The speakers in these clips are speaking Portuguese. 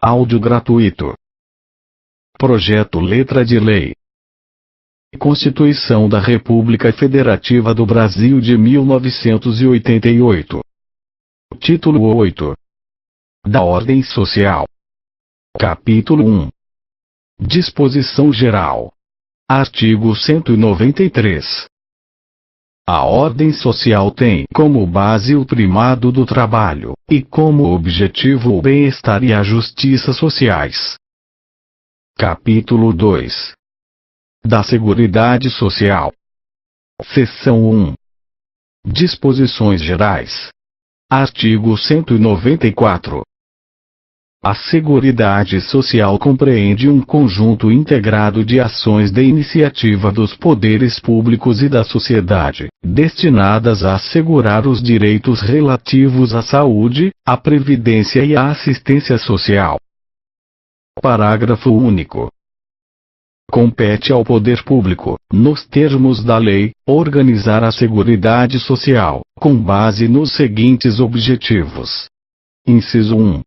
Áudio gratuito. Projeto Letra de Lei. Constituição da República Federativa do Brasil de 1988. Título 8. Da Ordem Social. Capítulo 1. Disposição Geral. Artigo 193. A ordem social tem como base o primado do trabalho, e como objetivo o bem-estar e a justiça sociais. Capítulo 2. Da Seguridade Social. Seção 1. Disposições Gerais. Artigo 194. A Seguridade Social compreende um conjunto integrado de ações de iniciativa dos poderes públicos e da sociedade, destinadas a assegurar os direitos relativos à saúde, à previdência e à assistência social. Parágrafo único. Compete ao poder público, nos termos da lei, organizar a Seguridade Social, com base nos seguintes objetivos. Inciso 1.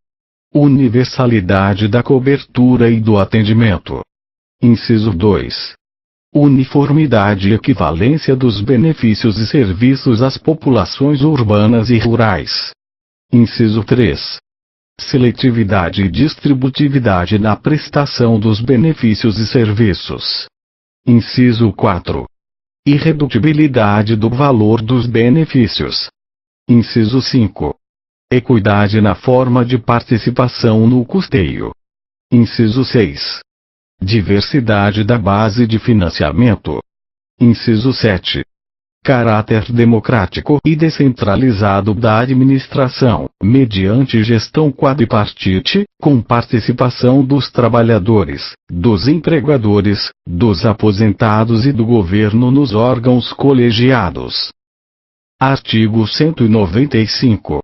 Universalidade da cobertura e do atendimento. Inciso 2. Uniformidade e equivalência dos benefícios e serviços às populações urbanas e rurais. Inciso 3. Seletividade e distributividade na prestação dos benefícios e serviços. Inciso 4. Irredutibilidade do valor dos benefícios. Inciso 5. Equidade na forma de participação no custeio. Inciso 6. Diversidade da base de financiamento. Inciso 7. Caráter democrático e descentralizado da administração, mediante gestão quadripartite, com participação dos trabalhadores, dos empregadores, dos aposentados e do governo nos órgãos colegiados. Artigo 195.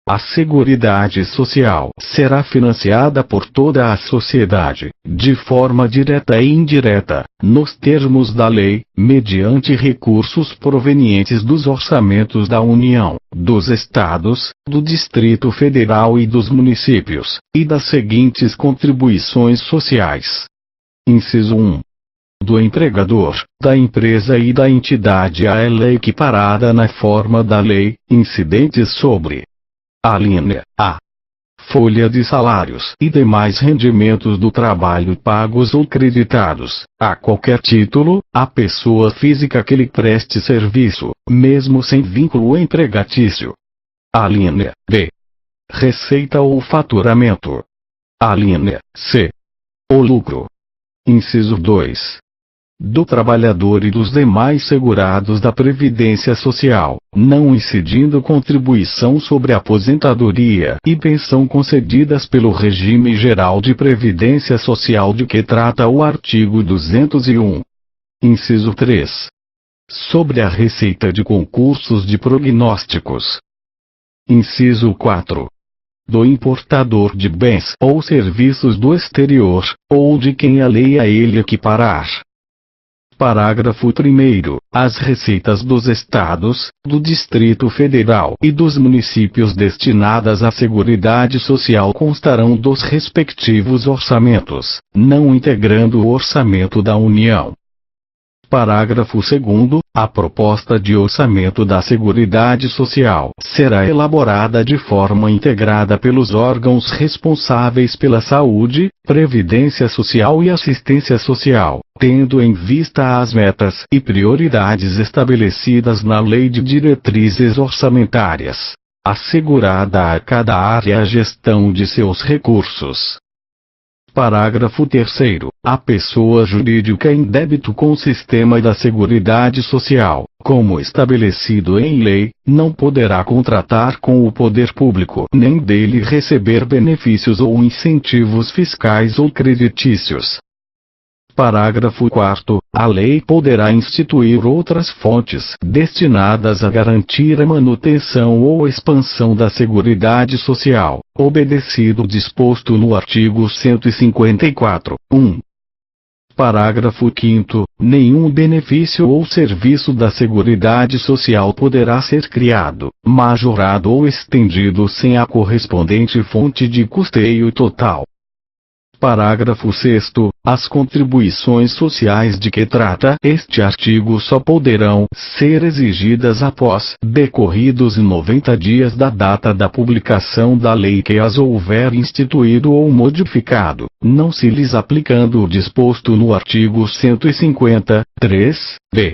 A Seguridade Social será financiada por toda a sociedade, de forma direta e indireta, nos termos da lei, mediante recursos provenientes dos orçamentos da União, dos Estados, do Distrito Federal e dos municípios, e das seguintes contribuições sociais. Inciso 1. Do empregador, da empresa e da entidade a ela equiparada na forma da lei, incidentes sobre: alínea A. Folha de salários e demais rendimentos do trabalho pagos ou creditados, a qualquer título, à pessoa física que lhe preste serviço, mesmo sem vínculo empregatício. Alínea B. Receita ou faturamento. Alínea C. O lucro. Inciso 2. Do trabalhador e dos demais segurados da Previdência Social, não incidindo contribuição sobre aposentadoria e pensão concedidas pelo Regime Geral de Previdência Social de que trata o artigo 201. Inciso 3. Sobre a receita de concursos de prognósticos. Inciso 4. Do importador de bens ou serviços do exterior, ou de quem a lei a ele equiparar. Parágrafo 1º. As receitas dos Estados, do Distrito Federal e dos municípios destinadas à Seguridade Social constarão dos respectivos orçamentos, não integrando o orçamento da União. Parágrafo 2º. A proposta de orçamento da Seguridade Social será elaborada de forma integrada pelos órgãos responsáveis pela saúde, previdência social e assistência social, tendo em vista as metas e prioridades estabelecidas na Lei de Diretrizes Orçamentárias, assegurada a cada área a gestão de seus recursos. Parágrafo 3º. A pessoa jurídica em débito com o sistema da Seguridade Social, como estabelecido em lei, não poderá contratar com o poder público nem dele receber benefícios ou incentivos fiscais ou creditícios. Parágrafo 4º. A lei poderá instituir outras fontes destinadas a garantir a manutenção ou expansão da Seguridade Social, obedecido o disposto no artigo 154, 1. Parágrafo 5º. Nenhum benefício ou serviço da Seguridade Social poderá ser criado, majorado ou estendido sem a correspondente fonte de custeio total. Parágrafo 6º. As contribuições sociais de que trata este artigo só poderão ser exigidas após decorridos 90 dias da data da publicação da lei que as houver instituído ou modificado, não se lhes aplicando o disposto no artigo 150(3)b.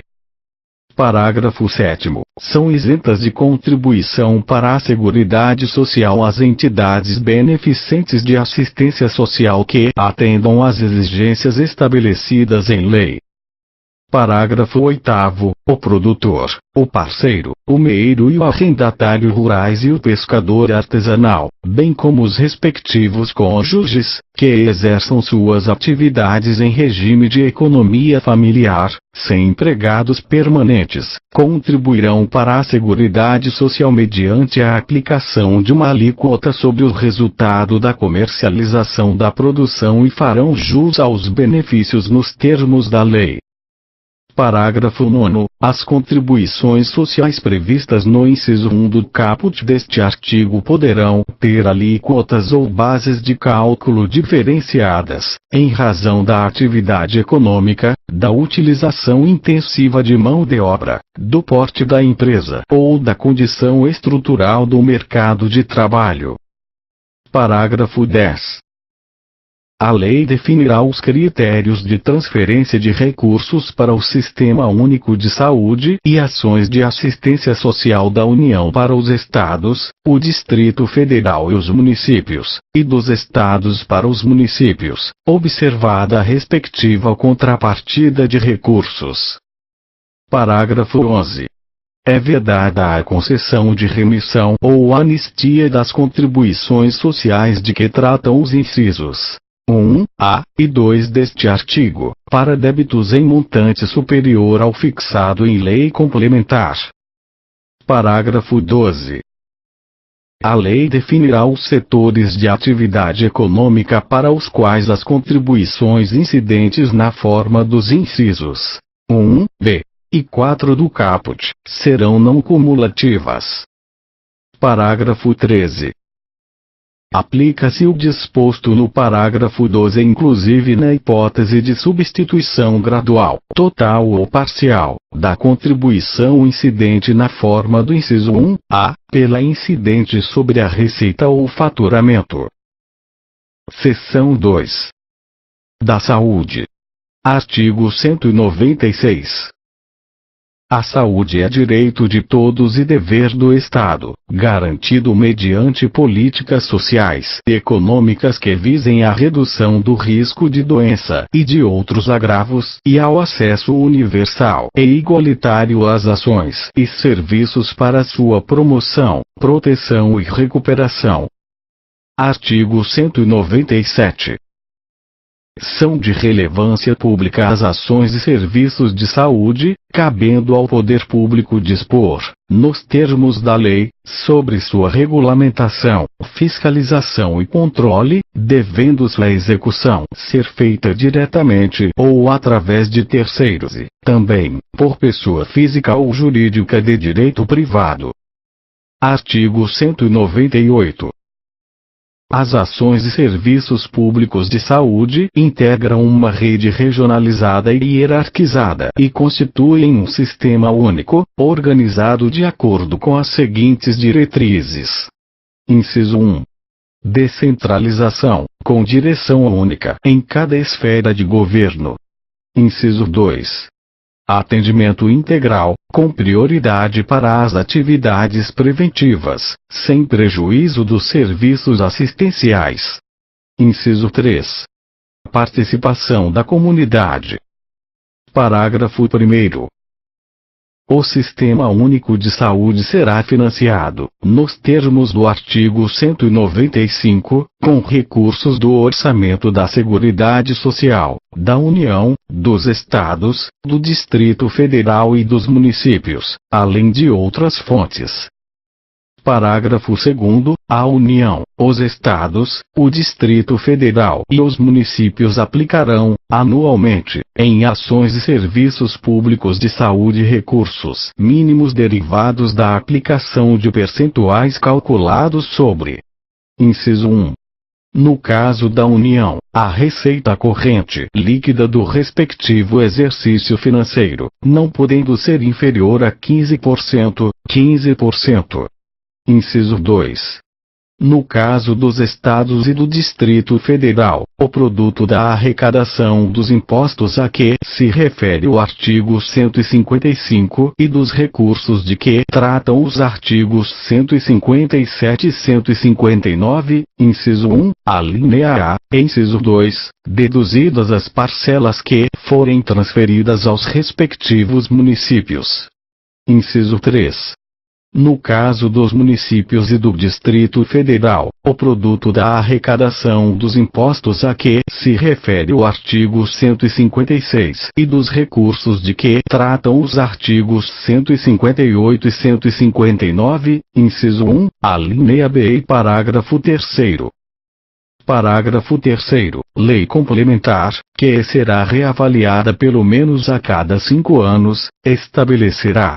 Parágrafo 7º. São isentas de contribuição para a Seguridade Social as entidades beneficentes de assistência social que atendam às exigências estabelecidas em lei. Parágrafo 8º. O produtor, o parceiro, o meeiro e o arrendatário rurais e o pescador artesanal, bem como os respectivos cônjuges, que exerçam suas atividades em regime de economia familiar, sem empregados permanentes, contribuirão para a Seguridade Social mediante a aplicação de uma alíquota sobre o resultado da comercialização da produção e farão jus aos benefícios nos termos da lei. Parágrafo 9º. As contribuições sociais previstas no inciso 1 do caput deste artigo poderão ter alíquotas ou bases de cálculo diferenciadas, em razão da atividade econômica, da utilização intensiva de mão de obra, do porte da empresa ou da condição estrutural do mercado de trabalho. Parágrafo 10º. A lei definirá os critérios de transferência de recursos para o Sistema Único de Saúde e ações de assistência social da União para os Estados, o Distrito Federal e os municípios, e dos Estados para os municípios, observada a respectiva contrapartida de recursos. Parágrafo 11º. É vedada a concessão de remissão ou anistia das contribuições sociais de que tratam os incisos 1a e 2 deste artigo, para débitos em montante superior ao fixado em lei complementar. Parágrafo 12. A lei definirá os setores de atividade econômica para os quais as contribuições incidentes na forma dos incisos 1b e 4 do caput serão não cumulativas. Parágrafo 13. Aplica-se o disposto no parágrafo 12 inclusive na hipótese de substituição gradual, total ou parcial, da contribuição incidente na forma do inciso 1a, pela incidente sobre a receita ou faturamento. Seção 2. Da saúde. Artigo 196. A saúde é direito de todos e dever do Estado, garantido mediante políticas sociais e econômicas que visem à redução do risco de doença e de outros agravos e ao acesso universal e igualitário às ações e serviços para sua promoção, proteção e recuperação. Artigo 197. São de relevância pública as ações e serviços de saúde, cabendo ao poder público dispor, nos termos da lei, sobre sua regulamentação, fiscalização e controle, devendo sua execução ser feita diretamente ou através de terceiros e, também, por pessoa física ou jurídica de direito privado. Artigo 198. As ações e serviços públicos de saúde integram uma rede regionalizada e hierarquizada e constituem um sistema único, organizado de acordo com as seguintes diretrizes. Inciso 1. Descentralização, com direção única em cada esfera de governo. Inciso 2. Atendimento integral, com prioridade para as atividades preventivas, sem prejuízo dos serviços assistenciais. Inciso 3. Participação da comunidade. Parágrafo 1º. O Sistema Único de Saúde será financiado, nos termos do artigo 195, com recursos do orçamento da Seguridade Social, da União, dos Estados, do Distrito Federal e dos municípios, além de outras fontes. Parágrafo 2º. A União, os Estados, o Distrito Federal e os municípios aplicarão, anualmente, em ações e serviços públicos de saúde recursos mínimos derivados da aplicação de percentuais calculados sobre. Inciso 1. No caso da União, a receita corrente líquida do respectivo exercício financeiro, não podendo ser inferior a 15%. Inciso 2. No caso dos Estados e do Distrito Federal, o produto da arrecadação dos impostos a que se refere o artigo 155 e dos recursos de que tratam os artigos 157 e 159, inciso 1, alínea A, inciso 2, deduzidas as parcelas que forem transferidas aos respectivos municípios. Inciso 3. No caso dos municípios e do Distrito Federal, o produto da arrecadação dos impostos a que se refere o artigo 156 e dos recursos de que tratam os artigos 158 e 159, inciso 1, alínea B e parágrafo 3º. Parágrafo 3º. Lei complementar, que será reavaliada pelo menos a cada 5 anos, estabelecerá.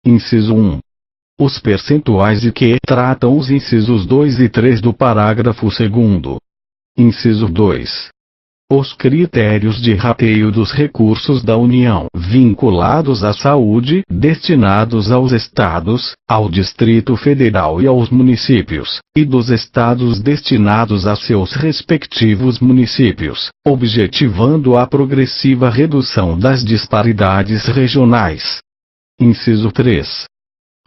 Inciso 1. Os percentuais de que tratam os incisos 2 e 3 do parágrafo 2º. Inciso 2. Os critérios de rateio dos recursos da União vinculados à saúde destinados aos Estados, ao Distrito Federal e aos municípios, e dos Estados destinados a seus respectivos municípios, objetivando a progressiva redução das disparidades regionais. Inciso 3.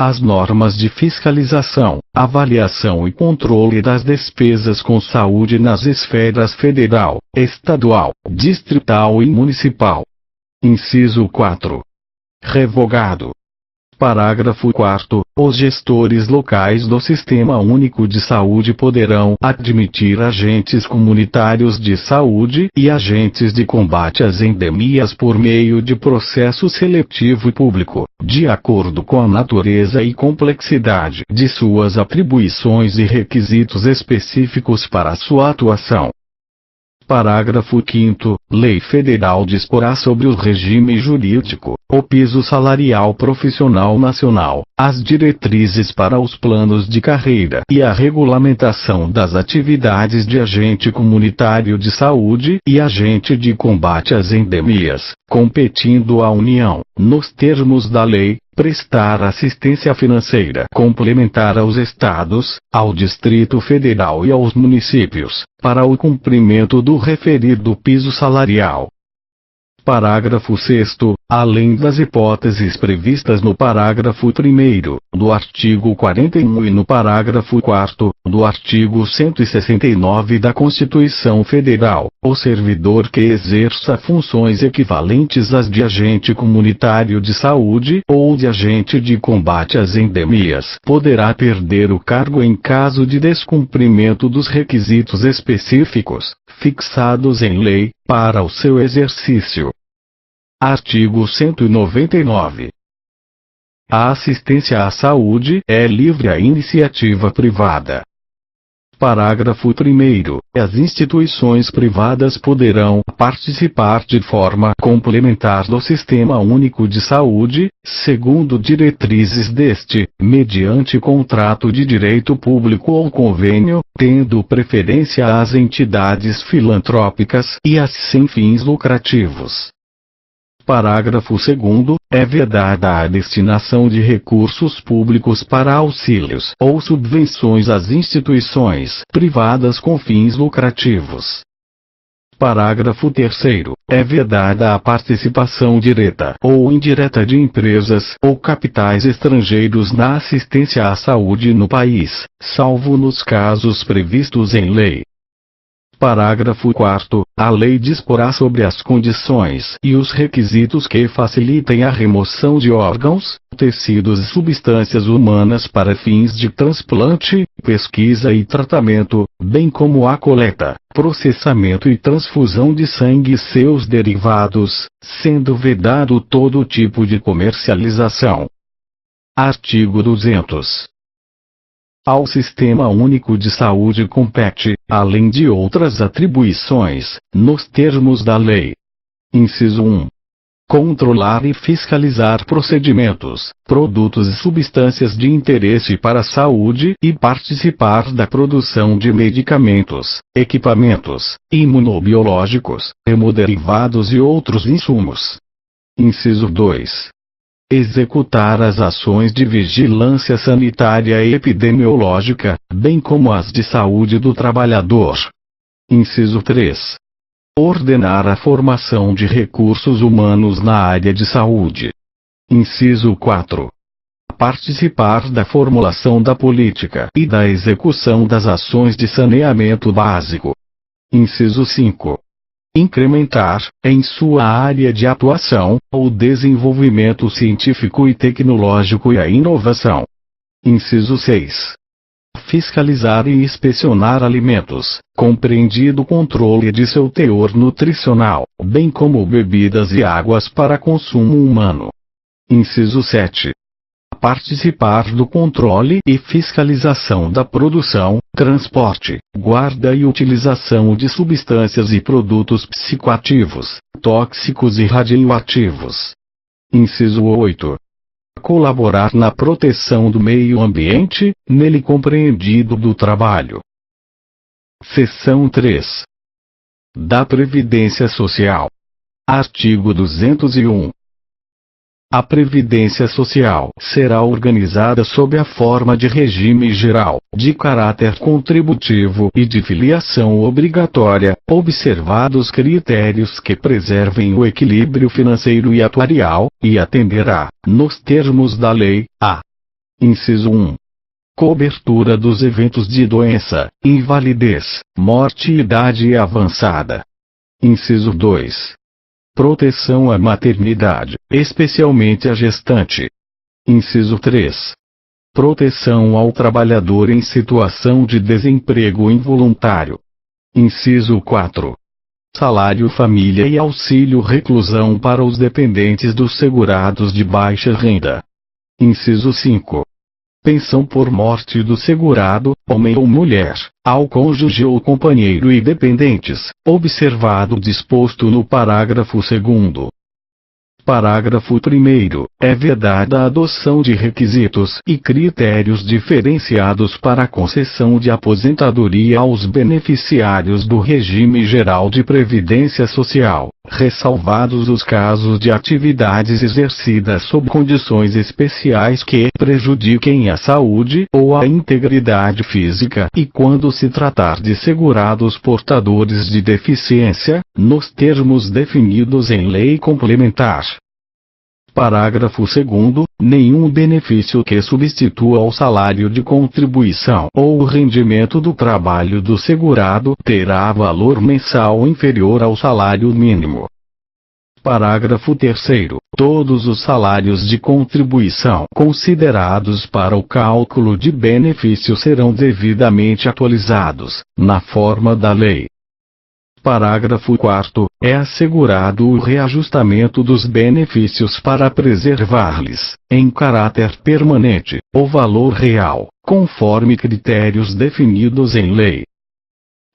As normas de fiscalização, avaliação e controle das despesas com saúde nas esferas federal, estadual, distrital e municipal. Inciso 4. Revogado. Parágrafo 4º. Os gestores locais do Sistema Único de Saúde poderão admitir agentes comunitários de saúde e agentes de combate às endemias por meio de processo seletivo e público, de acordo com a natureza e complexidade de suas atribuições e requisitos específicos para sua atuação. Parágrafo 5º. Lei Federal disporá sobre o regime jurídico, o piso salarial profissional nacional, as diretrizes para os planos de carreira e a regulamentação das atividades de agente comunitário de saúde e agente de combate às endemias, competindo à União, nos termos da lei, prestar assistência financeira complementar aos Estados, ao Distrito Federal e aos municípios, para o cumprimento do referido piso salarial. Parágrafo 6º. Além das hipóteses previstas no parágrafo 1º, do artigo 41 e no parágrafo 4º, do artigo 169 da Constituição Federal, o servidor que exerça funções equivalentes às de agente comunitário de saúde ou de agente de combate às endemias poderá perder o cargo em caso de descumprimento dos requisitos específicos, fixados em lei, para o seu exercício. Artigo 199. A assistência à saúde é livre à iniciativa privada. Parágrafo 1º. As instituições privadas poderão participar de forma complementar do Sistema Único de Saúde, segundo diretrizes deste, mediante contrato de direito público ou convênio, tendo preferência às entidades filantrópicas e às sem fins lucrativos. Parágrafo 2º. É vedada a destinação de recursos públicos para auxílios ou subvenções às instituições privadas com fins lucrativos. Parágrafo 3º. É vedada a participação direta ou indireta de empresas ou capitais estrangeiros na assistência à saúde no país, salvo nos casos previstos em lei. Parágrafo 4º. A lei disporá sobre as condições e os requisitos que facilitem a remoção de órgãos, tecidos e substâncias humanas para fins de transplante, pesquisa e tratamento, bem como a coleta, processamento e transfusão de sangue e seus derivados, sendo vedado todo tipo de comercialização. Artigo 200. Ao Sistema Único de Saúde compete, além de outras atribuições, nos termos da lei. Inciso 1. Controlar e fiscalizar procedimentos, produtos e substâncias de interesse para a saúde e participar da produção de medicamentos, equipamentos, imunobiológicos, hemoderivados e outros insumos. Inciso 2. Executar as ações de vigilância sanitária e epidemiológica, bem como as de saúde do trabalhador. Inciso 3. Ordenar a formação de recursos humanos na área de saúde. Inciso 4. Participar da formulação da política e da execução das ações de saneamento básico. Inciso 5. Incrementar, em sua área de atuação, o desenvolvimento científico e tecnológico e a inovação. Inciso 6. Fiscalizar e inspecionar alimentos, compreendido o controle de seu teor nutricional, bem como bebidas e águas para consumo humano. Inciso 7. Participar do controle e fiscalização da produção, transporte, guarda e utilização de substâncias e produtos psicoativos, tóxicos e radioativos. Inciso 8. Colaborar na proteção do meio ambiente, nele compreendido do trabalho. Seção 3. Da Previdência Social. Artigo 201. A Previdência Social será organizada sob a forma de regime geral, de caráter contributivo e de filiação obrigatória, observados critérios que preservem o equilíbrio financeiro e atuarial, e atenderá, nos termos da lei, a: Inciso 1. Cobertura dos eventos de doença, invalidez, morte e idade avançada. Inciso 2. Proteção à maternidade, especialmente à gestante. Inciso 3. Proteção ao trabalhador em situação de desemprego involuntário. Inciso 4. Salário família e auxílio reclusão para os dependentes dos segurados de baixa renda. Inciso 5. Pensão por morte do segurado, homem ou mulher, ao cônjuge ou companheiro e dependentes, observado o disposto no parágrafo 2º. Parágrafo 1º. É vedada a adoção de requisitos e critérios diferenciados para a concessão de aposentadoria aos beneficiários do regime geral de previdência social, ressalvados os casos de atividades exercidas sob condições especiais que prejudiquem a saúde ou a integridade física e quando se tratar de segurados portadores de deficiência, nos termos definidos em lei complementar. Parágrafo 2º. Nenhum benefício que substitua o salário de contribuição ou o rendimento do trabalho do segurado terá valor mensal inferior ao salário mínimo. Parágrafo 3º. Todos os salários de contribuição considerados para o cálculo de benefício serão devidamente atualizados, na forma da lei. Parágrafo 4º. É assegurado o reajustamento dos benefícios para preservar-lhes, em caráter permanente, o valor real, conforme critérios definidos em lei.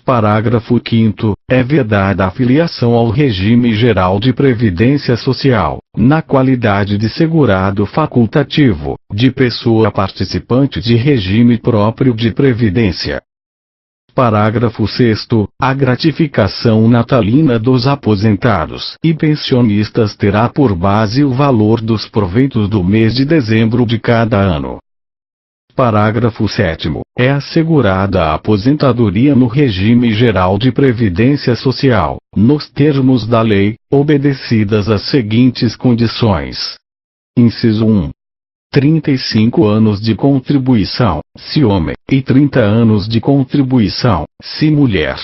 Parágrafo 5º. É vedada a filiação ao regime geral de previdência social, na qualidade de segurado facultativo, de pessoa participante de regime próprio de previdência. Parágrafo 6º. A gratificação natalina dos aposentados e pensionistas terá por base o valor dos proveitos do mês de dezembro de cada ano. Parágrafo 7º. É assegurada a aposentadoria no regime geral de previdência social, nos termos da lei, obedecidas as seguintes condições. Inciso 1. 35 anos de contribuição, se homem, e 30 anos de contribuição, se mulher.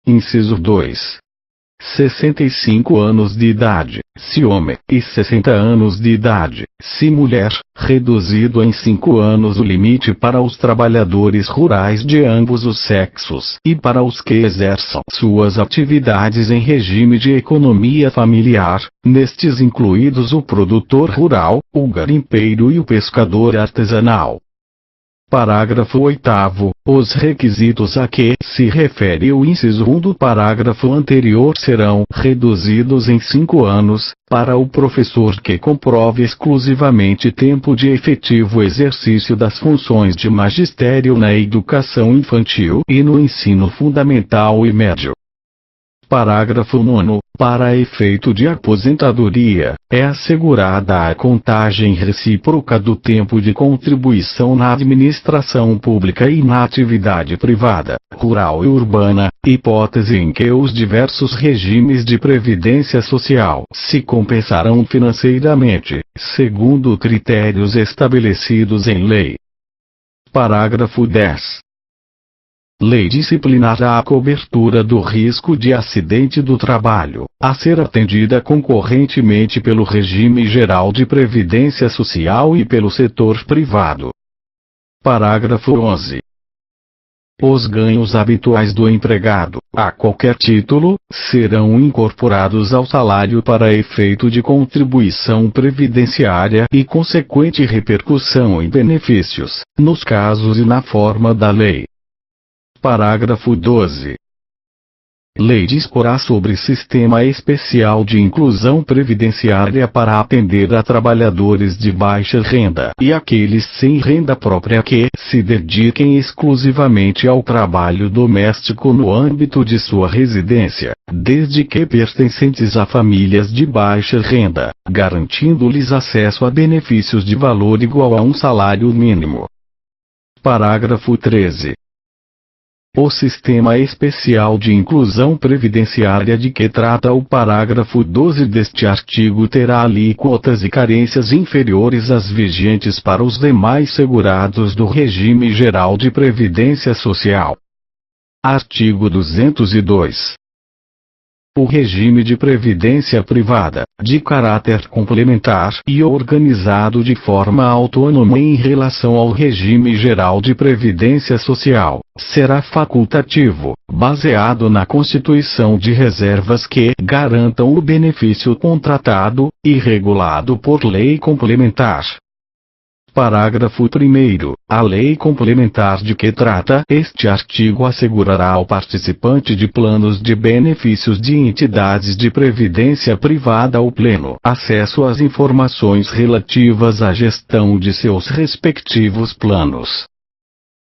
Inciso 2. 65 anos de idade, se homem, e 60 anos de idade, se mulher, reduzido em 5 anos o limite para os trabalhadores rurais de ambos os sexos e para os que exerçam suas atividades em regime de economia familiar, nestes incluídos o produtor rural, o garimpeiro e o pescador artesanal. Parágrafo 8º. Os requisitos a que se refere o inciso 1 do parágrafo anterior serão reduzidos em 5 anos, para o professor que comprove exclusivamente tempo de efetivo exercício das funções de magistério na educação infantil e no ensino fundamental e médio. Parágrafo 9º. Para efeito de aposentadoria, é assegurada a contagem recíproca do tempo de contribuição na administração pública e na atividade privada, rural e urbana, hipótese em que os diversos regimes de previdência social se compensarão financeiramente, segundo critérios estabelecidos em lei. Parágrafo 10. Lei disciplinará a cobertura do risco de acidente do trabalho, a ser atendida concorrentemente pelo regime geral de previdência social e pelo setor privado. Parágrafo 11. Os ganhos habituais do empregado, a qualquer título, serão incorporados ao salário para efeito de contribuição previdenciária e consequente repercussão em benefícios, nos casos e na forma da lei. Parágrafo 12. Lei disporá sobre sistema especial de inclusão previdenciária para atender a trabalhadores de baixa renda e aqueles sem renda própria que se dediquem exclusivamente ao trabalho doméstico no âmbito de sua residência, desde que pertencentes a famílias de baixa renda, garantindo-lhes acesso a benefícios de valor igual a um salário mínimo. Parágrafo 13. O sistema especial de inclusão previdenciária de que trata o parágrafo 12 deste artigo terá alíquotas e carências inferiores às vigentes para os demais segurados do regime geral de previdência social. Artigo 202. O regime de previdência privada, de caráter complementar e organizado de forma autônoma em relação ao regime geral de previdência social, será facultativo, baseado na constituição de reservas que garantam o benefício contratado, e regulado por lei complementar. Parágrafo 1º. A lei complementar de que trata este artigo assegurará ao participante de planos de benefícios de entidades de previdência privada o pleno acesso às informações relativas à gestão de seus respectivos planos.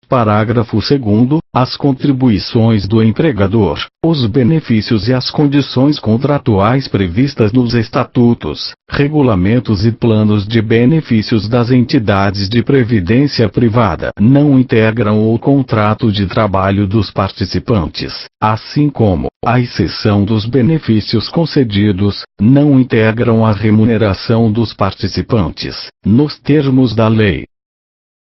Parágrafo 2º. As contribuições do empregador, os benefícios e as condições contratuais previstas nos estatutos, regulamentos e planos de benefícios das entidades de previdência privada não integram o contrato de trabalho dos participantes, assim como, à exceção dos benefícios concedidos, não integram a remuneração dos participantes, nos termos da lei.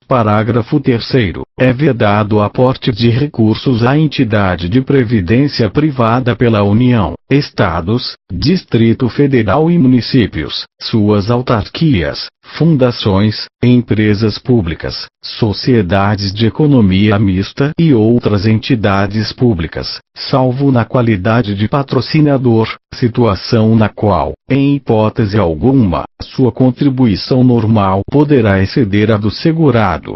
Parágrafo 3º. É vedado o aporte de recursos à entidade de previdência privada pela União, Estados, Distrito Federal e municípios, suas autarquias, fundações, empresas públicas, sociedades de economia mista e outras entidades públicas, salvo na qualidade de patrocinador, situação na qual, em hipótese alguma, sua contribuição normal poderá exceder a do segurado.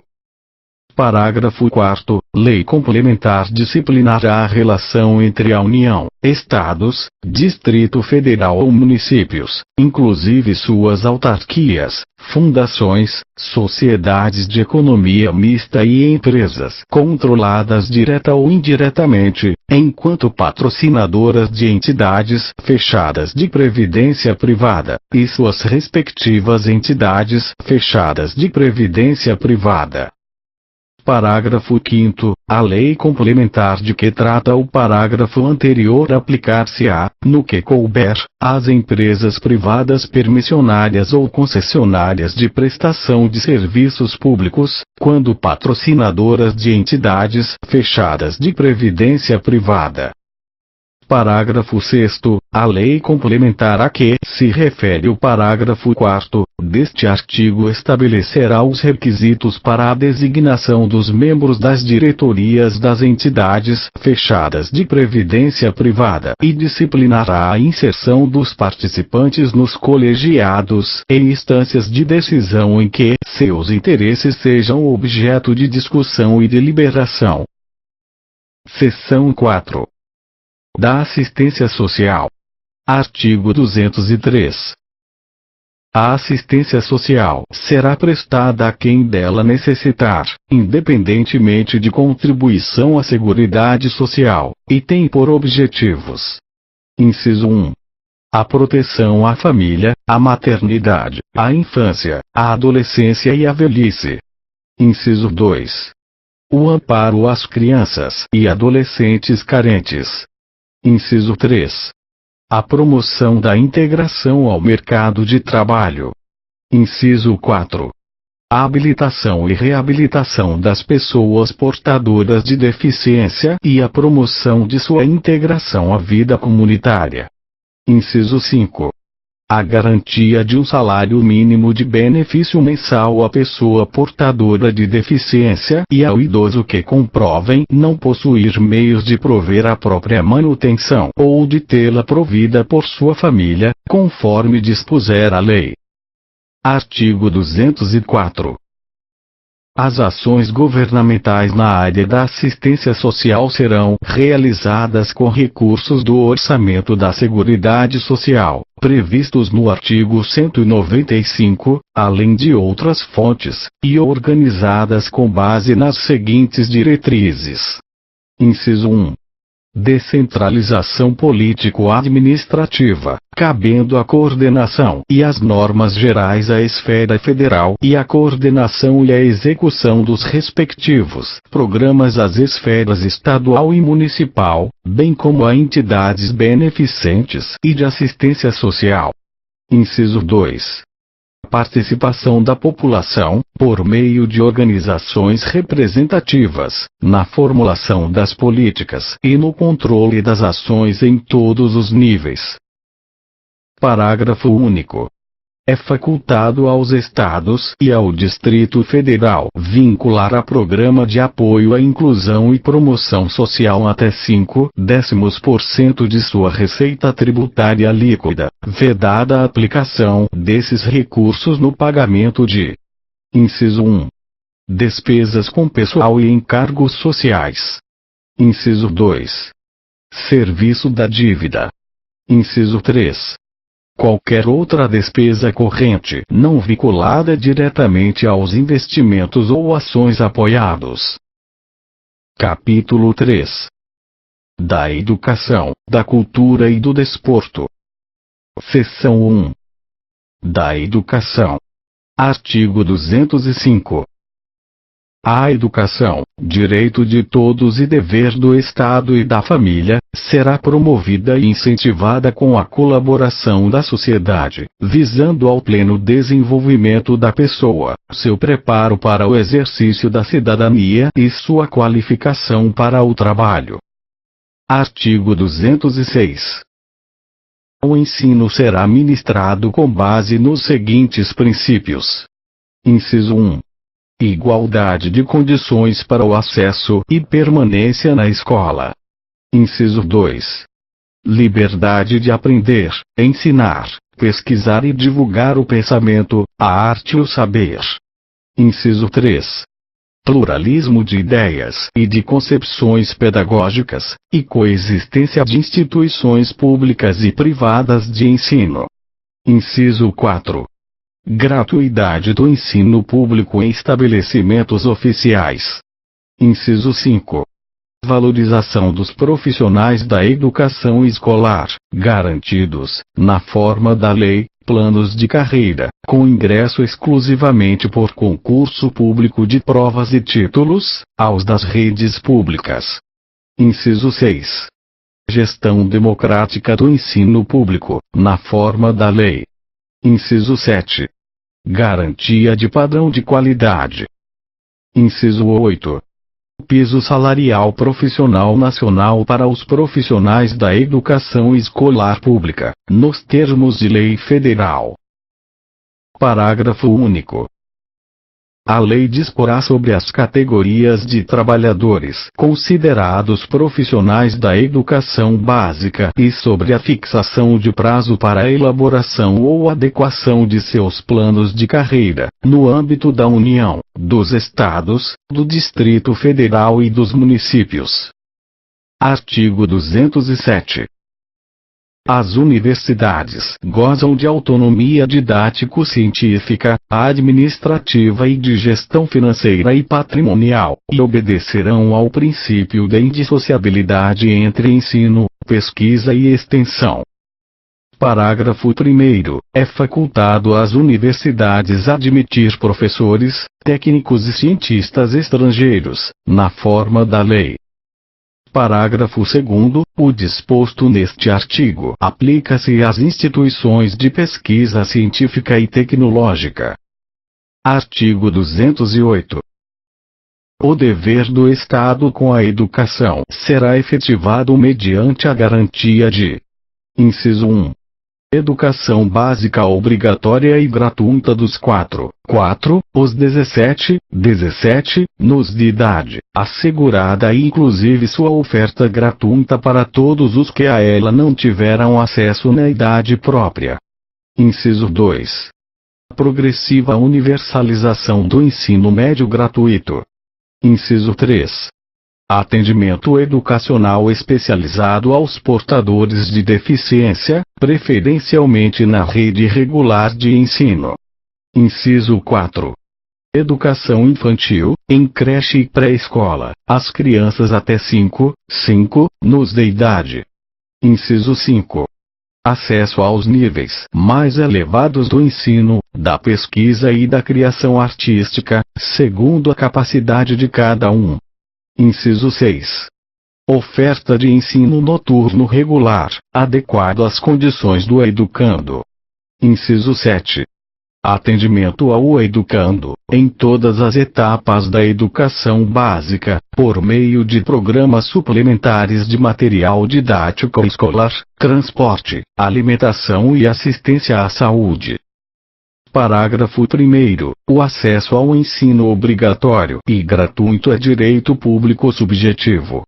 Parágrafo 4º. Lei complementar disciplinará a relação entre a União, Estados, Distrito Federal ou municípios, inclusive suas autarquias, fundações, sociedades de economia mista e empresas controladas direta ou indiretamente, enquanto patrocinadoras de entidades fechadas de previdência privada, e suas respectivas entidades fechadas de previdência privada. Parágrafo 5º. A lei complementar de que trata o parágrafo anterior aplicar-se-á, no que couber, às empresas privadas permissionárias ou concessionárias de prestação de serviços públicos, quando patrocinadoras de entidades fechadas de previdência privada. Parágrafo 6º. A lei complementar a que se refere o parágrafo 4º deste artigo estabelecerá os requisitos para a designação dos membros das diretorias das entidades fechadas de previdência privada e disciplinará a inserção dos participantes nos colegiados e instâncias de decisão em que seus interesses sejam objeto de discussão e deliberação. Seção 4. Da assistência social. Artigo 203. A assistência social será prestada a quem dela necessitar, independentemente de contribuição à Seguridade Social, e tem por objetivos: inciso 1. A proteção à família, à maternidade, à infância, à adolescência e à velhice. Inciso 2. O amparo às crianças e adolescentes carentes. Inciso 3. A promoção da integração ao mercado de trabalho. Inciso 4. A habilitação e reabilitação das pessoas portadoras de deficiência e a promoção de sua integração à vida comunitária. Inciso 5. A garantia de um salário mínimo de benefício mensal à pessoa portadora de deficiência e ao idoso que comprovem não possuir meios de prover a própria manutenção ou de tê-la provida por sua família, conforme dispuser a lei. Artigo 204. As ações governamentais na área da assistência social serão realizadas com recursos do orçamento da Seguridade Social, previstos no artigo 195, além de outras fontes, e organizadas com base nas seguintes diretrizes. Inciso 1. Descentralização político-administrativa, cabendo a coordenação e as normas gerais à esfera federal e a coordenação e a execução dos respectivos programas às esferas estadual e municipal, bem como a entidades beneficentes e de assistência social. Inciso 2. Participação da população, por meio de organizações representativas, na formulação das políticas e no controle das ações em todos os níveis. Parágrafo único. É facultado aos Estados e ao Distrito Federal vincular a programa de apoio à inclusão e promoção social até 0,5% de sua receita tributária líquida, vedada a aplicação desses recursos no pagamento de: inciso 1. Despesas com pessoal e encargos sociais. Inciso 2. Serviço da dívida. Inciso 3. Qualquer outra despesa corrente não vinculada diretamente aos investimentos ou ações apoiados. Capítulo 3. Da Educação, da Cultura e do Desporto. Seção 1. Da Educação. Artigo 205. A educação, direito de todos e dever do Estado e da família, será promovida e incentivada com a colaboração da sociedade, visando ao pleno desenvolvimento da pessoa, seu preparo para o exercício da cidadania e sua qualificação para o trabalho. Artigo 206. O ensino será ministrado com base nos seguintes princípios. Inciso 1. Igualdade de condições para o acesso e permanência na escola. Inciso 2. Liberdade de aprender, ensinar, pesquisar e divulgar o pensamento, a arte e o saber. Inciso 3. Pluralismo de ideias e de concepções pedagógicas, e coexistência de instituições públicas e privadas de ensino. Inciso 4. Gratuidade do ensino público em estabelecimentos oficiais. Inciso 5. Valorização dos profissionais da educação escolar, garantidos, na forma da lei, planos de carreira, com ingresso exclusivamente por concurso público de provas e títulos, aos das redes públicas. Inciso 6. Gestão democrática do ensino público, na forma da lei. Inciso 7. Garantia de padrão de qualidade. Inciso 8. Piso salarial profissional nacional para os profissionais da educação escolar pública, nos termos de lei federal. Parágrafo único. A lei disporá sobre as categorias de trabalhadores considerados profissionais da educação básica e sobre a fixação de prazo para a elaboração ou adequação de seus planos de carreira, no âmbito da União, dos Estados, do Distrito Federal e dos municípios. Artigo 207. As universidades gozam de autonomia didático-científica, administrativa e de gestão financeira e patrimonial, e obedecerão ao princípio da indissociabilidade entre ensino, pesquisa e extensão. Parágrafo 1º. É facultado às universidades admitir professores, técnicos e cientistas estrangeiros, na forma da lei. Parágrafo 2º. O disposto neste artigo aplica-se às instituições de pesquisa científica e tecnológica. Artigo 208. O dever do Estado com a educação será efetivado mediante a garantia de: inciso 1. Educação básica obrigatória e gratuita dos 4, os 17 anos de idade, assegurada e inclusive sua oferta gratuita para todos os que a ela não tiveram acesso na idade própria. Inciso 2. Progressiva universalização do ensino médio gratuito. Inciso 3. Atendimento educacional especializado aos portadores de deficiência, preferencialmente na rede regular de ensino. Inciso 4. Educação infantil, em creche e pré-escola, às crianças até 5 anos de idade. Inciso 5. Acesso aos níveis mais elevados do ensino, da pesquisa e da criação artística, segundo a capacidade de cada um. Inciso 6. Oferta de ensino noturno regular, adequado às condições do educando. Inciso 7. Atendimento ao educando, em todas as etapas da educação básica, por meio de programas suplementares de material didático escolar, transporte, alimentação e assistência à saúde. Parágrafo 1º. O acesso ao ensino obrigatório e gratuito é direito público subjetivo.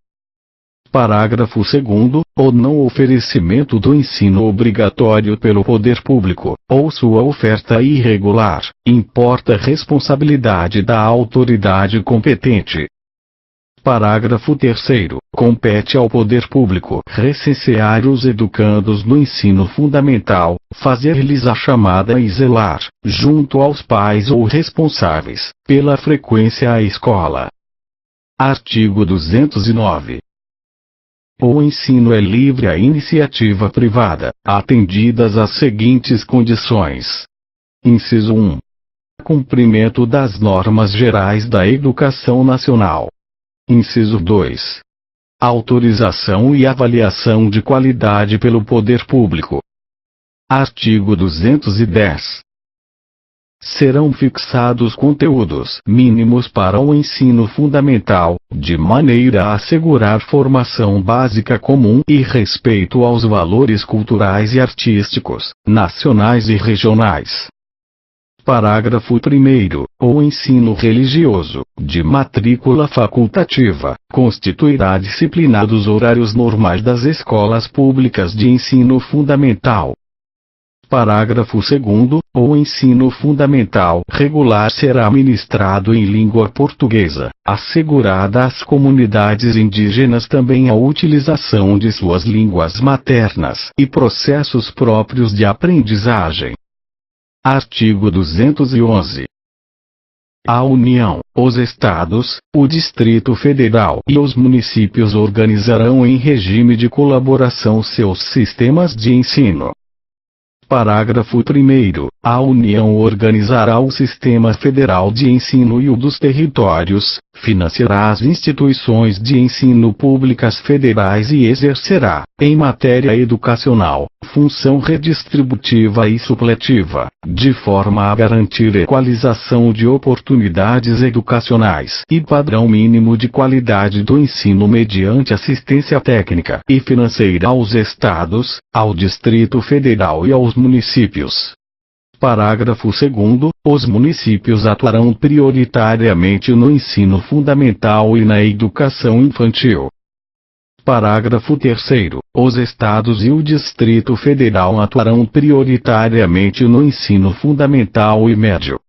Parágrafo 2º. O não oferecimento do ensino obrigatório pelo poder público, ou sua oferta irregular, importa responsabilidade da autoridade competente. Parágrafo 3º. Compete ao poder público recensear os educandos no ensino fundamental, fazer-lhes a chamada e zelar, junto aos pais ou responsáveis, pela frequência à escola. Artigo 209. O ensino é livre à iniciativa privada, atendidas as seguintes condições. Inciso 1. Cumprimento das normas gerais da educação nacional. Inciso 2. Autorização e avaliação de qualidade pelo poder público. Artigo 210. Serão fixados conteúdos mínimos para o ensino fundamental, de maneira a assegurar formação básica comum e respeito aos valores culturais e artísticos, nacionais e regionais. Parágrafo 1º. O ensino religioso, de matrícula facultativa, constituirá disciplina dos horários normais das escolas públicas de ensino fundamental. Parágrafo 2º. O ensino fundamental regular será ministrado em língua portuguesa, assegurada às comunidades indígenas também a utilização de suas línguas maternas e processos próprios de aprendizagem. Artigo 211. A União, os Estados, o Distrito Federal e os municípios organizarão em regime de colaboração seus sistemas de ensino. Parágrafo 1º. a União organizará o Sistema Federal de Ensino e o dos territórios, financiará as instituições de ensino públicas federais e exercerá, em matéria educacional, função redistributiva e supletiva, de forma a garantir equalização de oportunidades educacionais e padrão mínimo de qualidade do ensino mediante assistência técnica e financeira aos estados, ao Distrito Federal e aos municípios. Parágrafo 2º. Os municípios atuarão prioritariamente no ensino fundamental e na educação infantil. Parágrafo 3º. Os estados e o Distrito Federal atuarão prioritariamente no ensino fundamental e médio.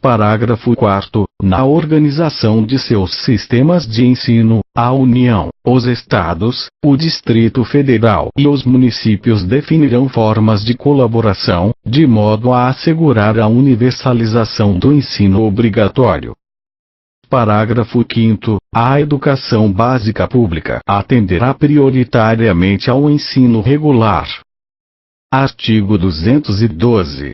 Parágrafo 4º. Na organização de seus sistemas de ensino, a União, os estados, o Distrito Federal e os municípios definirão formas de colaboração, de modo a assegurar a universalização do ensino obrigatório. Parágrafo 5º. A educação básica pública atenderá prioritariamente ao ensino regular. Artigo 212.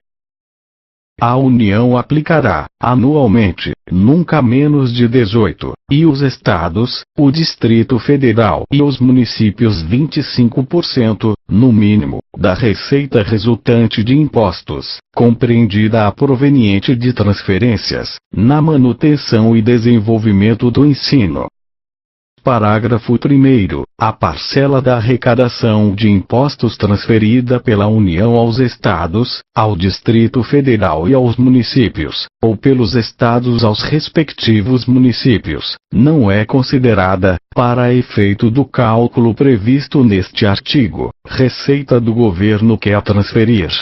A União aplicará, anualmente, nunca menos de 18, e os estados, o Distrito Federal e os municípios 25%, no mínimo, da receita resultante de impostos, compreendida a proveniente de transferências, na manutenção e desenvolvimento do ensino. Parágrafo 1º. A parcela da arrecadação de impostos transferida pela União aos Estados, ao Distrito Federal e aos municípios, ou pelos Estados aos respectivos municípios, não é considerada, para efeito do cálculo previsto neste artigo, receita do governo que a transferir.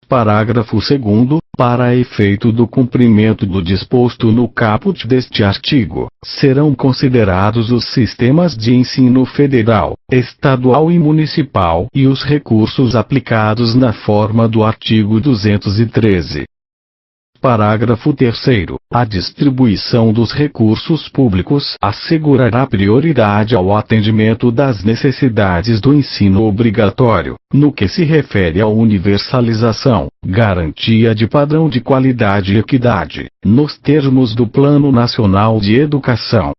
Parágrafo 2º. Para efeito do cumprimento do disposto no caput deste artigo, serão considerados os sistemas de ensino federal, estadual e municipal e os recursos aplicados na forma do artigo 213. Parágrafo 3º. A distribuição dos recursos públicos assegurará prioridade ao atendimento das necessidades do ensino obrigatório, no que se refere à universalização, garantia de padrão de qualidade e equidade, nos termos do Plano Nacional de Educação.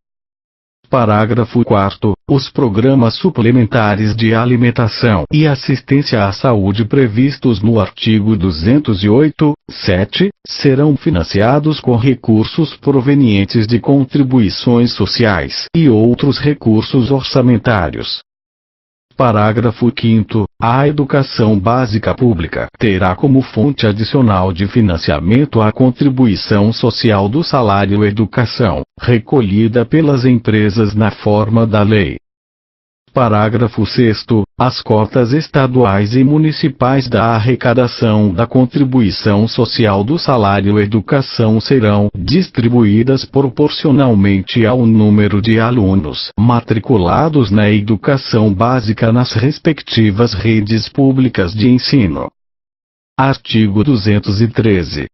Parágrafo 4º. Os programas suplementares de alimentação e assistência à saúde previstos no artigo 208(7) serão financiados com recursos provenientes de contribuições sociais e outros recursos orçamentários. Parágrafo 5º. A educação básica pública terá como fonte adicional de financiamento a contribuição social do salário educação, recolhida pelas empresas na forma da lei. Parágrafo 6º. As cotas estaduais e municipais da arrecadação da contribuição social do salário educação serão distribuídas proporcionalmente ao número de alunos matriculados na educação básica nas respectivas redes públicas de ensino. Artigo 213.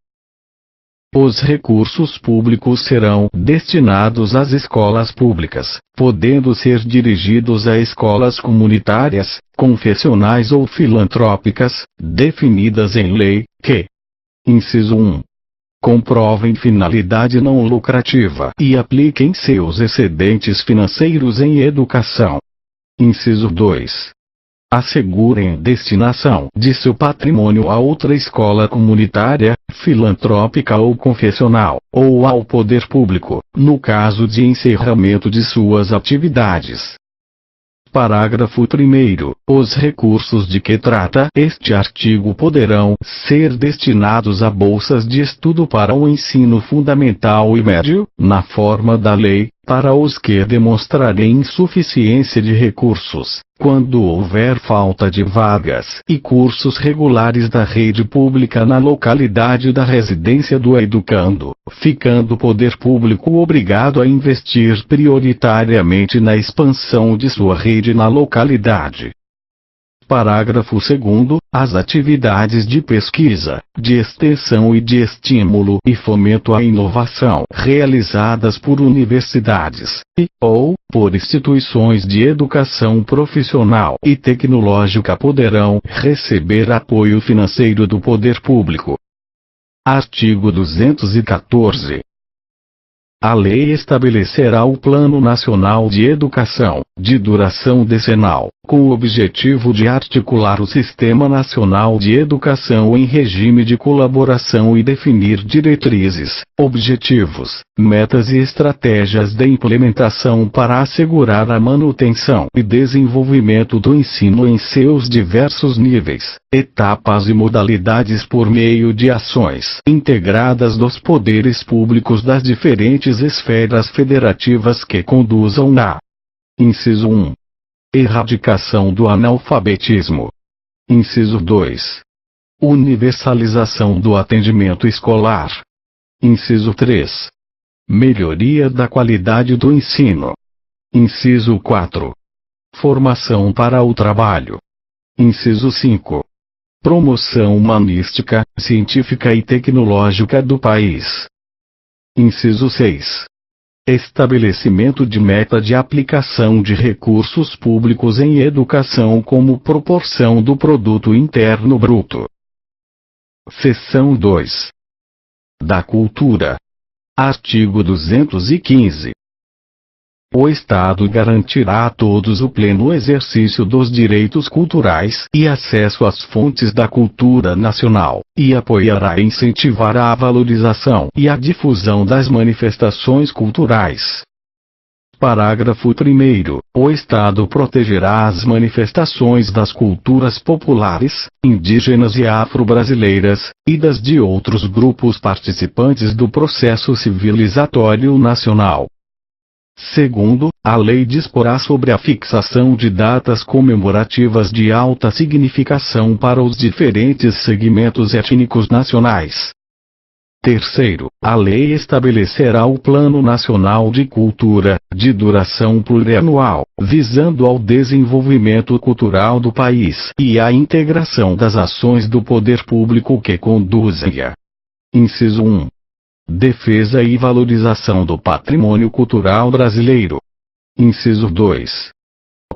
Os recursos públicos serão destinados às escolas públicas, podendo ser dirigidos a escolas comunitárias, confessionais ou filantrópicas, definidas em lei, que: inciso 1. Comprovem finalidade não lucrativa e apliquem seus excedentes financeiros em educação. Inciso 2. Assegurem destinação de seu patrimônio a outra escola comunitária, filantrópica ou confessional, ou ao poder público, no caso de encerramento de suas atividades. Parágrafo 1º. Os recursos de que trata este artigo poderão ser destinados a bolsas de estudo para o ensino fundamental e médio, na forma da lei, para os que demonstrarem insuficiência de recursos, quando houver falta de vagas e cursos regulares da rede pública na localidade da residência do educando, ficando o poder público obrigado a investir prioritariamente na expansão de sua rede na localidade. Parágrafo 2º. As atividades de pesquisa, de extensão e de estímulo e fomento à inovação realizadas por universidades ou por instituições de educação profissional e tecnológica poderão receber apoio financeiro do poder público. Artigo 214. A lei estabelecerá o Plano Nacional de Educação, de duração decenal, com o objetivo de articular o Sistema Nacional de Educação em regime de colaboração e definir diretrizes, objetivos, metas e estratégias de implementação para assegurar a manutenção e desenvolvimento do ensino em seus diversos níveis, etapas e modalidades por meio de ações integradas dos poderes públicos das diferentes esferas federativas que conduzam a: Inciso 1. Erradicação do analfabetismo. Inciso 2. Universalização do atendimento escolar. Inciso 3. Melhoria da qualidade do ensino. Inciso 4. Formação para o trabalho. Inciso 5. Promoção humanística, científica e tecnológica do país. Inciso 6. Estabelecimento de meta de aplicação de recursos públicos em educação como proporção do produto interno bruto. Seção 2. Da cultura. Artigo 215. O Estado garantirá a todos o pleno exercício dos direitos culturais e acesso às fontes da cultura nacional, e apoiará e incentivará a valorização e a difusão das manifestações culturais. Parágrafo 1º. O Estado protegerá as manifestações das culturas populares, indígenas e afro-brasileiras, e das de outros grupos participantes do processo civilizatório nacional. Segundo, a lei disporá sobre a fixação de datas comemorativas de alta significação para os diferentes segmentos étnicos nacionais. Terceiro, a lei estabelecerá o Plano Nacional de Cultura, de duração plurianual, visando ao desenvolvimento cultural do país e à integração das ações do poder público que conduzem-a. Inciso 1. Defesa e valorização do patrimônio cultural brasileiro. Inciso 2.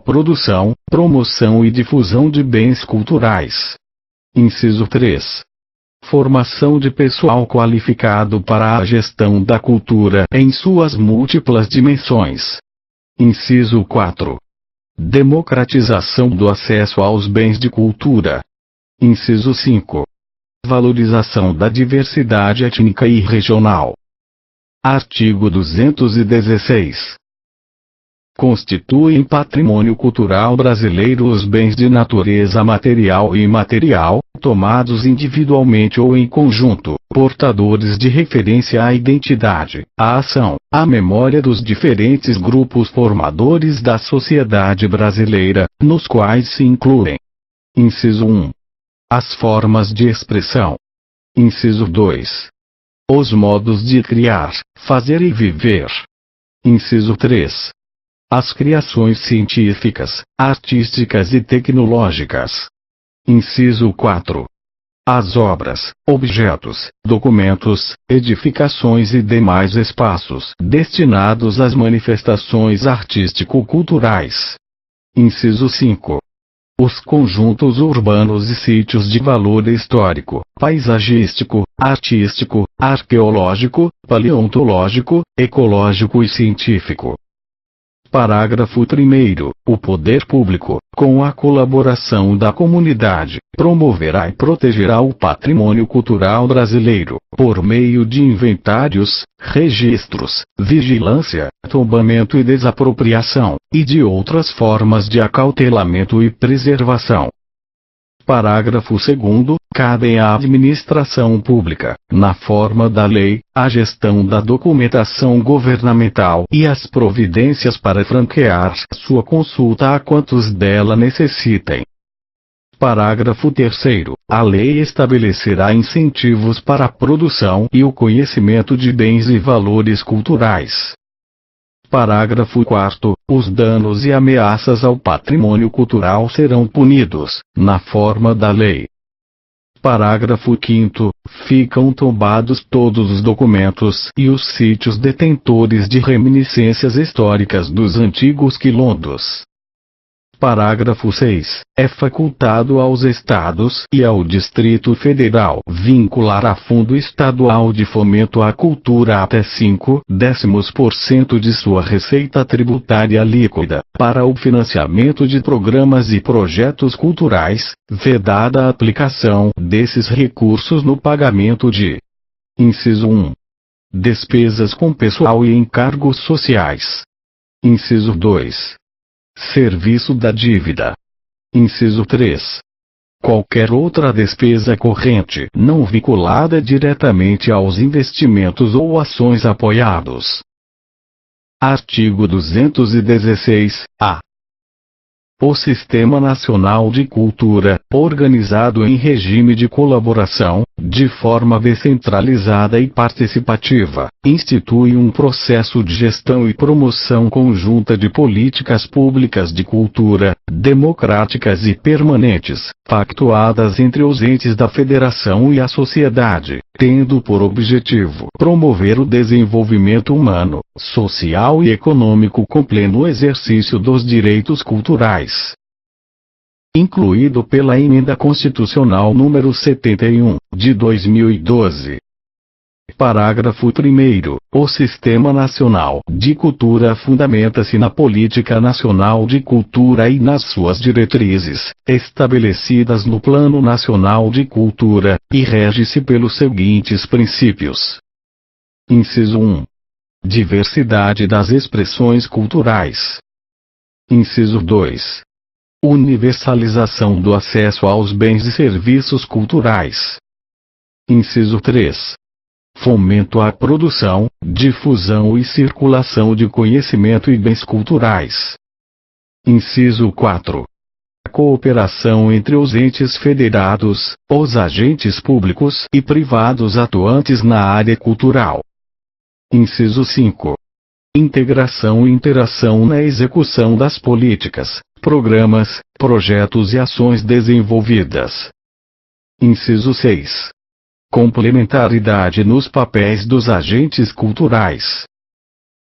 Produção, promoção e difusão de bens culturais. Inciso 3. Formação de pessoal qualificado para a gestão da cultura em suas múltiplas dimensões. Inciso 4. Democratização do acesso aos bens de cultura. Inciso 5. Valorização da diversidade étnica e regional. Artigo 216. Constituem patrimônio cultural brasileiro os bens de natureza material e imaterial, tomados individualmente ou em conjunto, portadores de referência à identidade, à ação, à memória dos diferentes grupos formadores da sociedade brasileira, nos quais se incluem: Inciso 1. As formas de expressão. Inciso 2. Os modos de criar, fazer e viver. Inciso 3. As criações científicas, artísticas e tecnológicas. Inciso 4. As obras, objetos, documentos, edificações e demais espaços destinados às manifestações artístico-culturais. Inciso 5. Os conjuntos urbanos e sítios de valor histórico, paisagístico, artístico, arqueológico, paleontológico, ecológico e científico. Parágrafo 1º. O poder público, com a colaboração da comunidade, promoverá e protegerá o patrimônio cultural brasileiro, por meio de inventários, registros, vigilância, tombamento e desapropriação, e de outras formas de acautelamento e preservação. Parágrafo 2º. Cabem à administração pública, na forma da lei, a gestão da documentação governamental e as providências para franquear sua consulta a quantos dela necessitem. Parágrafo 3º. A lei estabelecerá incentivos para a produção e o conhecimento de bens e valores culturais. Parágrafo 4º. Os danos e ameaças ao patrimônio cultural serão punidos, na forma da lei. Parágrafo 5º. Ficam tombados todos os documentos e os sítios detentores de reminiscências históricas dos antigos quilombos. Parágrafo 6. É facultado aos Estados e ao Distrito Federal vincular a Fundo Estadual de Fomento à Cultura até 5/10% de sua receita tributária líquida, para o financiamento de programas e projetos culturais, vedada a aplicação desses recursos no pagamento de: inciso 1. Despesas com pessoal e encargos sociais. Inciso 2. Serviço da dívida. Inciso 3. Qualquer outra despesa corrente não vinculada diretamente aos investimentos ou ações apoiados. Artigo 216-A. O Sistema Nacional de Cultura, organizado em regime de colaboração, de forma descentralizada e participativa, institui um processo de gestão e promoção conjunta de políticas públicas de cultura, democráticas e permanentes, pactuadas entre os entes da federação e a sociedade, tendo por objetivo promover o desenvolvimento humano, social e econômico com pleno exercício dos direitos culturais. Incluído pela Emenda Constitucional número 71, de 2012. Parágrafo 1º. O Sistema Nacional de Cultura fundamenta-se na Política Nacional de Cultura e nas suas diretrizes, estabelecidas no Plano Nacional de Cultura, e rege-se pelos seguintes princípios. Inciso 1. Diversidade das expressões culturais. Inciso 2. Universalização do acesso aos bens e serviços culturais. Inciso 3. Fomento à produção, difusão e circulação de conhecimento e bens culturais. Inciso 4. Cooperação entre os entes federados, os agentes públicos e privados atuantes na área cultural. Inciso 5. Integração e interação na execução das políticas, programas, projetos e ações desenvolvidas. Inciso 6. Complementaridade nos papéis dos agentes culturais.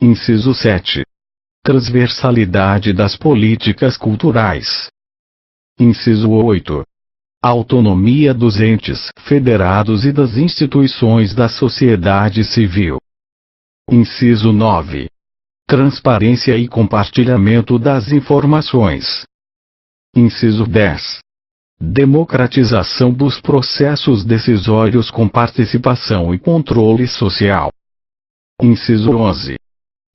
Inciso 7. Transversalidade das políticas culturais. Inciso 8. Autonomia dos entes federados e das instituições da sociedade civil. Inciso 9. Transparência e compartilhamento das informações. Inciso 10. Democratização dos processos decisórios com participação e controle social. Inciso 11.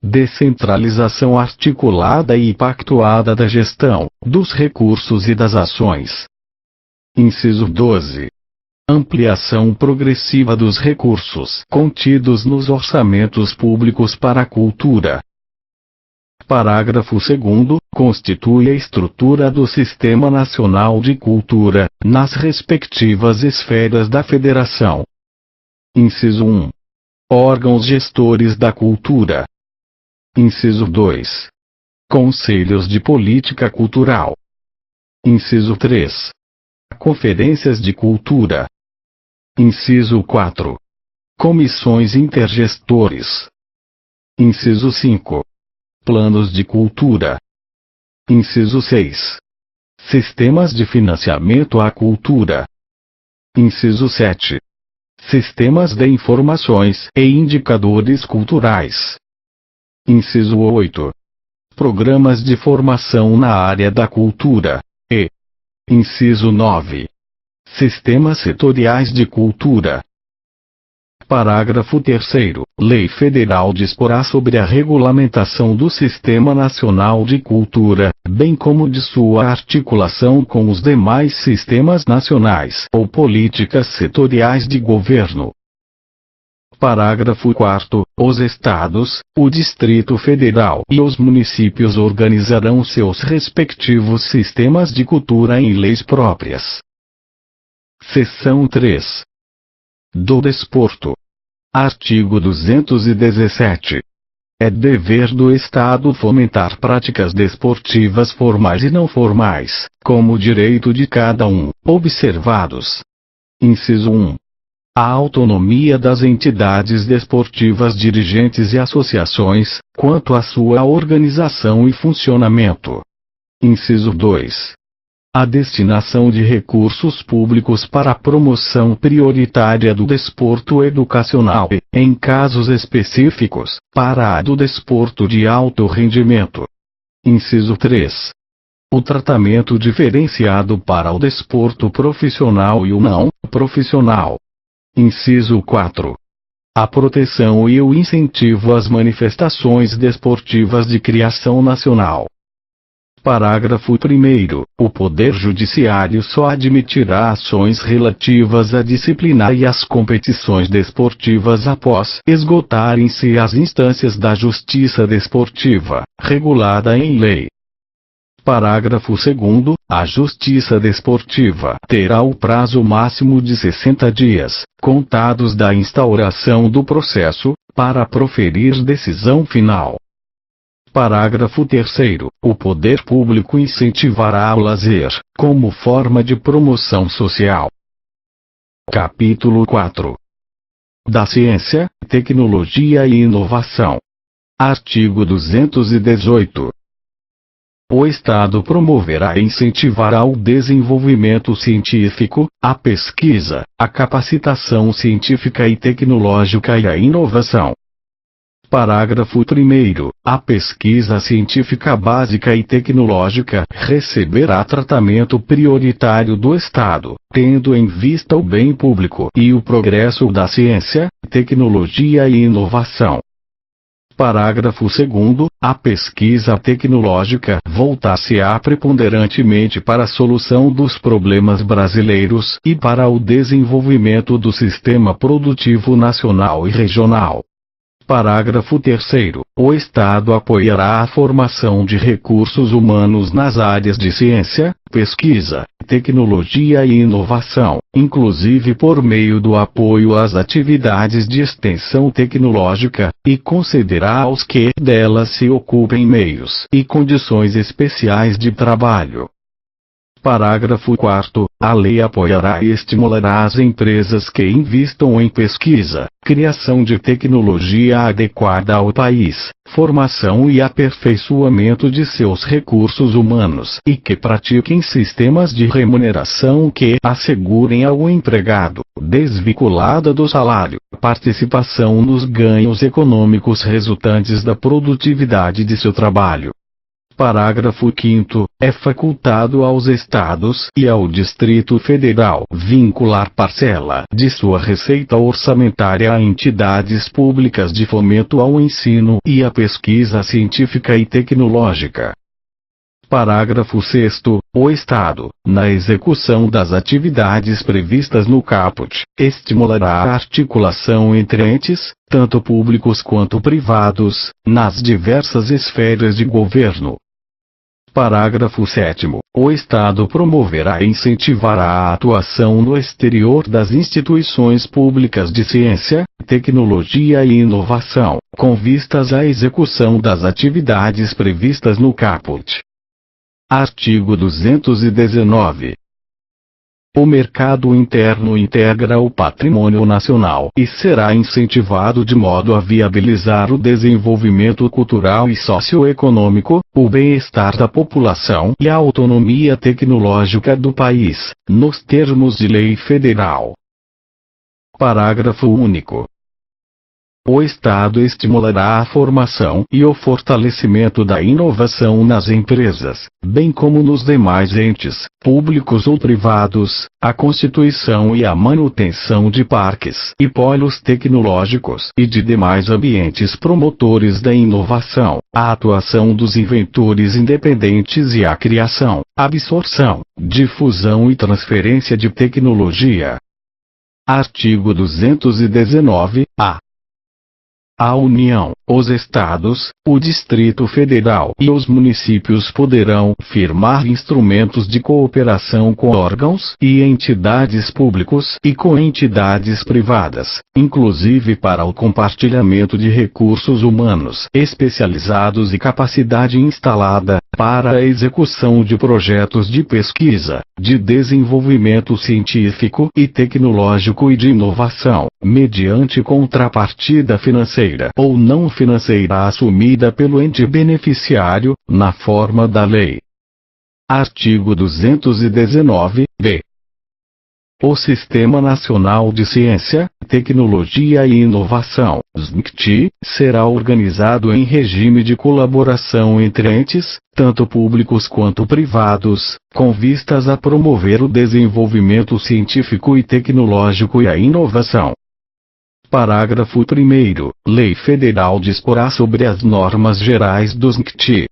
Descentralização articulada e pactuada da gestão, dos recursos e das ações. Inciso 12. Ampliação progressiva dos recursos contidos nos orçamentos públicos para a cultura. Parágrafo 2º. Constitui a estrutura do Sistema Nacional de Cultura, nas respectivas esferas da Federação. Inciso 1. Órgãos gestores da cultura. Inciso 2. Conselhos de Política Cultural. Inciso 3. Conferências de Cultura. Inciso 4. Comissões intergestores. Inciso 5. Planos de cultura. Inciso 6. Sistemas de financiamento à cultura. Inciso 7. Sistemas de informações e indicadores culturais. Inciso 8. Programas de formação na área da cultura. E. Inciso 9. Sistemas setoriais de cultura. Parágrafo 3º. Lei Federal disporá sobre a regulamentação do Sistema Nacional de Cultura, bem como de sua articulação com os demais sistemas nacionais ou políticas setoriais de governo. Parágrafo 4º. Os Estados, o Distrito Federal e os municípios organizarão seus respectivos sistemas de cultura em leis próprias. Seção 3. Do Desporto. Artigo 217. É dever do Estado fomentar práticas desportivas formais e não formais, como o direito de cada um, observados. Inciso 1. A autonomia das entidades desportivas dirigentes e associações, quanto à sua organização e funcionamento. Inciso 2. A destinação de recursos públicos para a promoção prioritária do desporto educacional e, em casos específicos, para a do desporto de alto rendimento. Inciso 3. O tratamento diferenciado para o desporto profissional e o não profissional. Inciso 4. A proteção e o incentivo às manifestações desportivas de criação nacional. Parágrafo 1º. O Poder Judiciário só admitirá ações relativas à disciplina e às competições desportivas após esgotarem-se as instâncias da Justiça Desportiva, regulada em lei. Parágrafo 2º. A Justiça Desportiva terá o prazo máximo de 60 dias, contados da instauração do processo, para proferir decisão final. Parágrafo 3º. O poder público incentivará o lazer, como forma de promoção social. Capítulo 4. Da Ciência, Tecnologia e Inovação. Artigo 218. O Estado promoverá e incentivará o desenvolvimento científico, a pesquisa, a capacitação científica e tecnológica e a inovação. Parágrafo 1º. A pesquisa científica básica e tecnológica receberá tratamento prioritário do Estado, tendo em vista o bem público e o progresso da ciência, tecnologia e inovação. Parágrafo 2º. A pesquisa tecnológica voltar-se-á preponderantemente para a solução dos problemas brasileiros e para o desenvolvimento do sistema produtivo nacional e regional. Parágrafo 3º. O Estado apoiará a formação de recursos humanos nas áreas de ciência, pesquisa, tecnologia e inovação, inclusive por meio do apoio às atividades de extensão tecnológica, e concederá aos que delas se ocupem meios e condições especiais de trabalho. Parágrafo 4º. A lei apoiará e estimulará as empresas que investam em pesquisa, criação de tecnologia adequada ao país, formação e aperfeiçoamento de seus recursos humanos e que pratiquem sistemas de remuneração que assegurem ao empregado, desvinculada do salário, participação nos ganhos econômicos resultantes da produtividade de seu trabalho. Parágrafo 5º. É facultado aos Estados e ao Distrito Federal vincular parcela de sua receita orçamentária a entidades públicas de fomento ao ensino e à pesquisa científica e tecnológica. Parágrafo 6º. O Estado, na execução das atividades previstas no caput, estimulará a articulação entre entes, tanto públicos quanto privados, nas diversas esferas de governo. Parágrafo 7º. O Estado promoverá e incentivará a atuação no exterior das instituições públicas de ciência, tecnologia e inovação, com vistas à execução das atividades previstas no caput. Artigo 219. O mercado interno integra o patrimônio nacional e será incentivado de modo a viabilizar o desenvolvimento cultural e socioeconômico, o bem-estar da população e a autonomia tecnológica do país, nos termos de lei federal. Parágrafo único. O Estado estimulará a formação e o fortalecimento da inovação nas empresas, bem como nos demais entes, públicos ou privados, a constituição e a manutenção de parques e polos tecnológicos e de demais ambientes promotores da inovação, a atuação dos inventores independentes e a criação, absorção, difusão e transferência de tecnologia. Artigo 219-A. A União, os Estados, o Distrito Federal e os municípios poderão firmar instrumentos de cooperação com órgãos e entidades públicos e com entidades privadas, inclusive para o compartilhamento de recursos humanos especializados e capacidade instalada, para a execução de projetos de pesquisa, de desenvolvimento científico e tecnológico e de inovação, mediante contrapartida financeira ou não financeira assumida pelo ente beneficiário, na forma da lei. Artigo 219-b. O Sistema Nacional de Ciência, Tecnologia e Inovação, SNCT, será organizado em regime de colaboração entre entes, tanto públicos quanto privados, com vistas a promover o desenvolvimento científico e tecnológico e a inovação. Parágrafo 1º. Lei Federal disporá sobre as normas gerais do SNCT.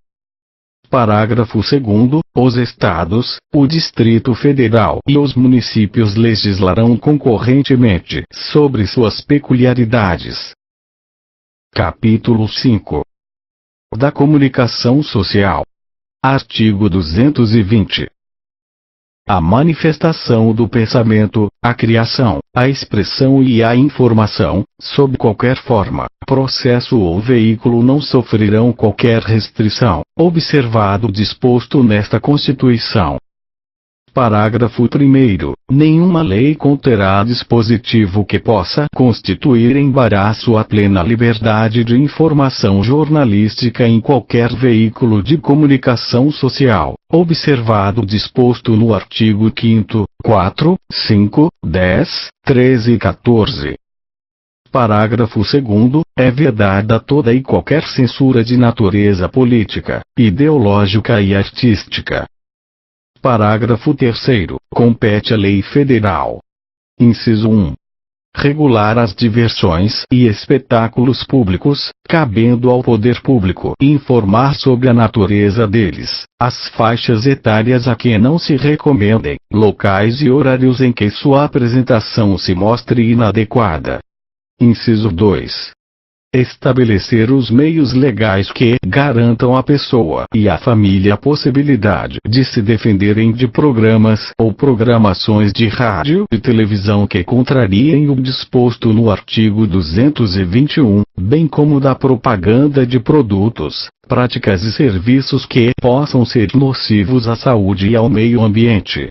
Parágrafo 2º. Os Estados, o Distrito Federal e os municípios legislarão concorrentemente sobre suas peculiaridades. Capítulo 5. Da Comunicação Social. Artigo 220. A manifestação do pensamento, a criação, a expressão e a informação, sob qualquer forma, processo ou veículo não sofrerão qualquer restrição, observado o disposto nesta Constituição. Parágrafo 1º. Nenhuma lei conterá dispositivo que possa constituir embaraço à plena liberdade de informação jornalística em qualquer veículo de comunicação social, observado o disposto no artigo 5º, 4, 5, 10, 13 e 14. Parágrafo 2º. É vedada toda e qualquer censura de natureza política, ideológica e artística. Parágrafo 3º. Compete à lei federal. Inciso 1. Regular as diversões e espetáculos públicos, cabendo ao poder público informar sobre a natureza deles, as faixas etárias a que não se recomendem, locais e horários em que sua apresentação se mostre inadequada. Inciso 2. Estabelecer os meios legais que garantam à pessoa e à família a possibilidade de se defenderem de programas ou programações de rádio e televisão que contrariem o disposto no artigo 221, bem como da propaganda de produtos, práticas e serviços que possam ser nocivos à saúde e ao meio ambiente.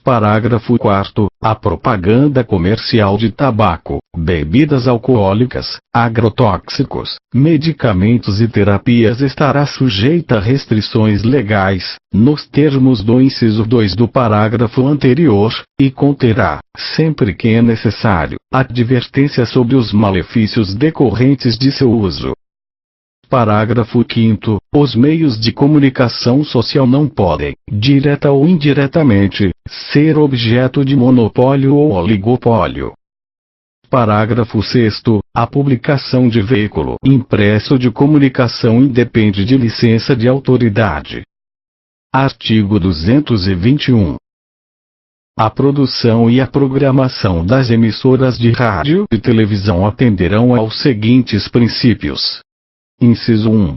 Parágrafo 4º. A propaganda comercial de tabaco, bebidas alcoólicas, agrotóxicos, medicamentos e terapias estará sujeita a restrições legais, nos termos do inciso 2 do parágrafo anterior, e conterá, sempre que é necessário, advertência sobre os malefícios decorrentes de seu uso. Parágrafo 5º. Os meios de comunicação social não podem, direta ou indiretamente, ser objeto de monopólio ou oligopólio. Parágrafo 6º. A publicação de veículo impresso de comunicação independe de licença de autoridade. Artigo 221. A produção e a programação das emissoras de rádio e televisão atenderão aos seguintes princípios. Inciso 1.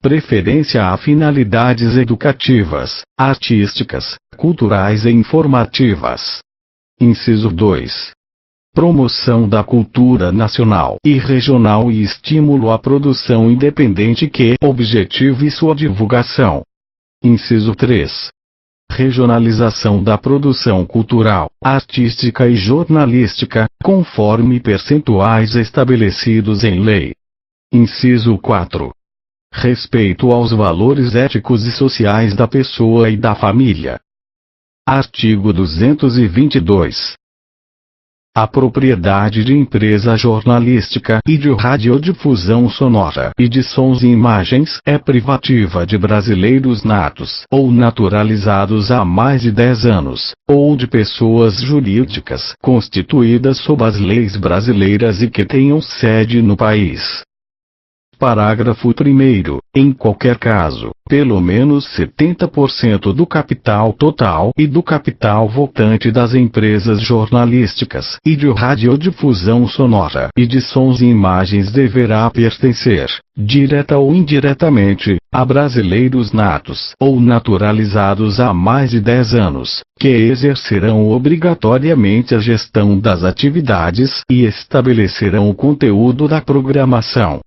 Preferência a finalidades educativas, artísticas, culturais e informativas. Inciso 2. Promoção da cultura nacional e regional e estímulo à produção independente que objetive sua divulgação. Inciso 3. Regionalização da produção cultural, artística e jornalística, conforme percentuais estabelecidos em lei. Inciso 4. Respeito aos valores éticos e sociais da pessoa e da família. Artigo 222. A propriedade de empresa jornalística e de radiodifusão sonora e de sons e imagens é privativa de brasileiros natos ou naturalizados há mais de 10 anos, ou de pessoas jurídicas constituídas sob as leis brasileiras e que tenham sede no país. Parágrafo 1º. Em qualquer caso, pelo menos 70% do capital total e do capital voltante das empresas jornalísticas e de radiodifusão sonora e de sons e imagens deverá pertencer, direta ou indiretamente, a brasileiros natos ou naturalizados há mais de 10 anos, que exercerão obrigatoriamente a gestão das atividades e estabelecerão o conteúdo da programação.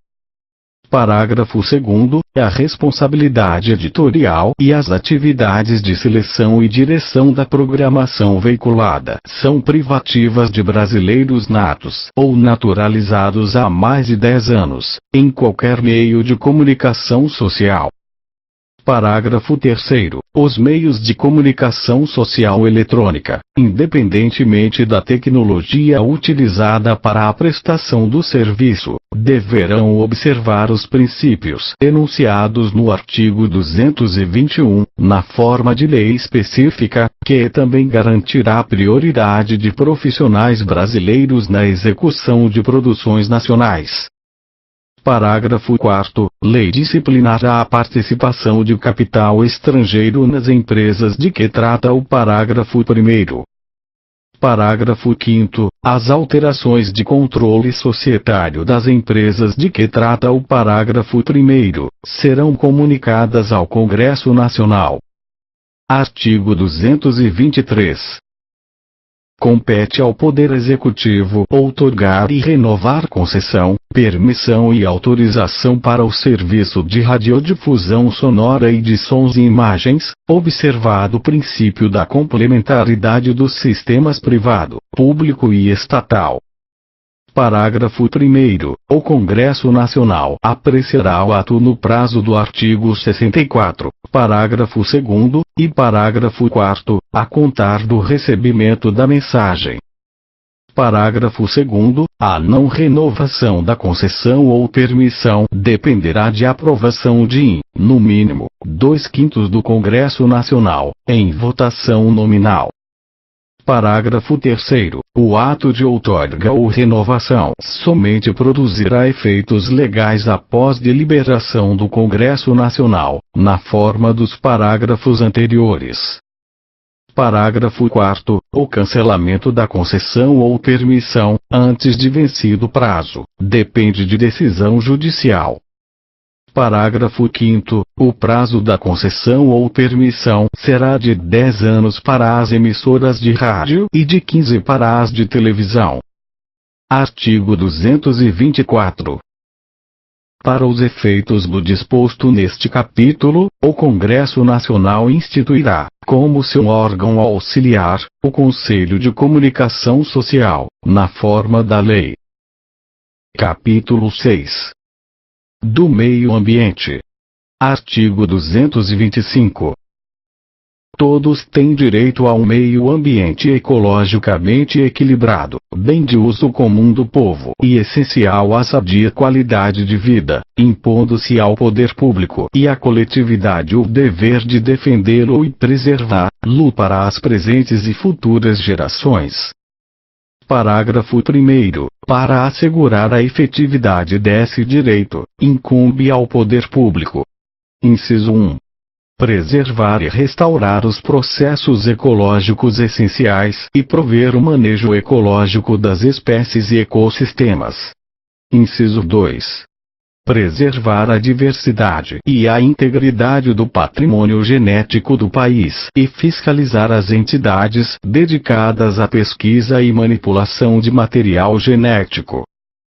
Parágrafo 2º. A responsabilidade editorial e as atividades de seleção e direção da programação veiculada são privativas de brasileiros natos ou naturalizados há mais de 10 anos, em qualquer meio de comunicação social. Parágrafo 3º. Os meios de comunicação social eletrônica, independentemente da tecnologia utilizada para a prestação do serviço, deverão observar os princípios enunciados no artigo 221, na forma de lei específica, que também garantirá a prioridade de profissionais brasileiros na execução de produções nacionais. Parágrafo 4º. Lei disciplinará a participação de capital estrangeiro nas empresas de que trata o parágrafo 1º. Parágrafo 5º. As alterações de controle societário das empresas de que trata o parágrafo 1º serão comunicadas ao Congresso Nacional. Artigo 223. Compete ao Poder Executivo outorgar e renovar concessão, permissão e autorização para o serviço de radiodifusão sonora e de sons e imagens, observado o princípio da complementaridade dos sistemas privado, público e estatal. Parágrafo 1º. O Congresso Nacional apreciará o ato no prazo do artigo 64, parágrafo 2º, e parágrafo 4º, a contar do recebimento da mensagem. Parágrafo 2º. A não renovação da concessão ou permissão dependerá de aprovação de, no mínimo, 2/5 do Congresso Nacional, em votação nominal. Parágrafo 3º. O ato de outorga ou renovação somente produzirá efeitos legais após deliberação do Congresso Nacional, na forma dos parágrafos anteriores. Parágrafo 4º. O cancelamento da concessão ou permissão, antes de vencido o prazo, depende de decisão judicial. Parágrafo 5º. O prazo da concessão ou permissão será de 10 anos para as emissoras de rádio e de 15 para as de televisão. Artigo 224. Para os efeitos do disposto neste capítulo, o Congresso Nacional instituirá, como seu órgão auxiliar, o Conselho de Comunicação Social, na forma da lei. Capítulo 6. Do Meio Ambiente. Artigo 225. Todos têm direito a um meio ambiente ecologicamente equilibrado, bem de uso comum do povo e essencial à sadia qualidade de vida, impondo-se ao poder público e à coletividade o dever de defendê-lo e preservá-lo para as presentes e futuras gerações. Parágrafo 1º. Para assegurar a efetividade desse direito, incumbe ao poder público. Inciso 1. Preservar e restaurar os processos ecológicos essenciais e prover o manejo ecológico das espécies e ecossistemas. Inciso 2. Preservar a diversidade e a integridade do patrimônio genético do país e fiscalizar as entidades dedicadas à pesquisa e manipulação de material genético.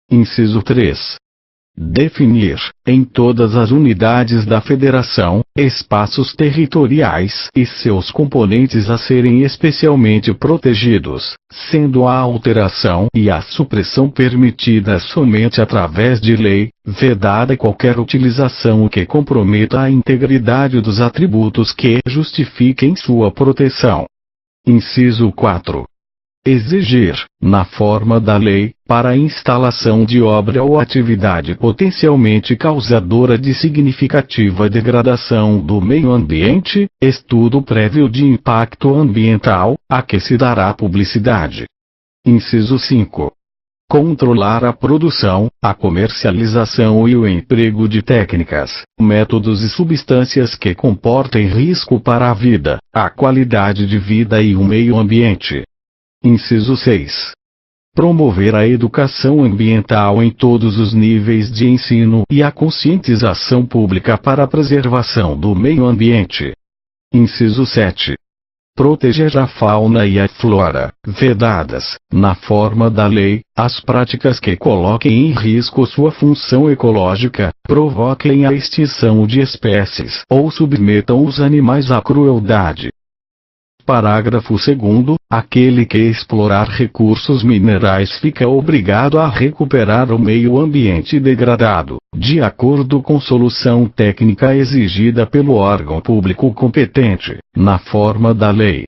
Inciso 3. Definir, em todas as unidades da Federação, espaços territoriais e seus componentes a serem especialmente protegidos, sendo a alteração e a supressão permitidas somente através de lei, vedada qualquer utilização que comprometa a integridade dos atributos que justifiquem sua proteção. Inciso 4. Exigir, na forma da lei, para a instalação de obra ou atividade potencialmente causadora de significativa degradação do meio ambiente, estudo prévio de impacto ambiental, a que se dará publicidade. Inciso 5. controlar a produção, a comercialização e o emprego de técnicas, métodos e substâncias que comportem risco para a vida, a qualidade de vida e o meio ambiente. Inciso 6. Promover a educação ambiental em todos os níveis de ensino e a conscientização pública para a preservação do meio ambiente. Inciso 7. Proteger a fauna e a flora, vedadas, na forma da lei, as práticas que coloquem em risco sua função ecológica, provoquem a extinção de espécies ou submetam os animais à crueldade. Parágrafo 2º. Aquele que explorar recursos minerais fica obrigado a recuperar o meio ambiente degradado, de acordo com solução técnica exigida pelo órgão público competente, na forma da lei.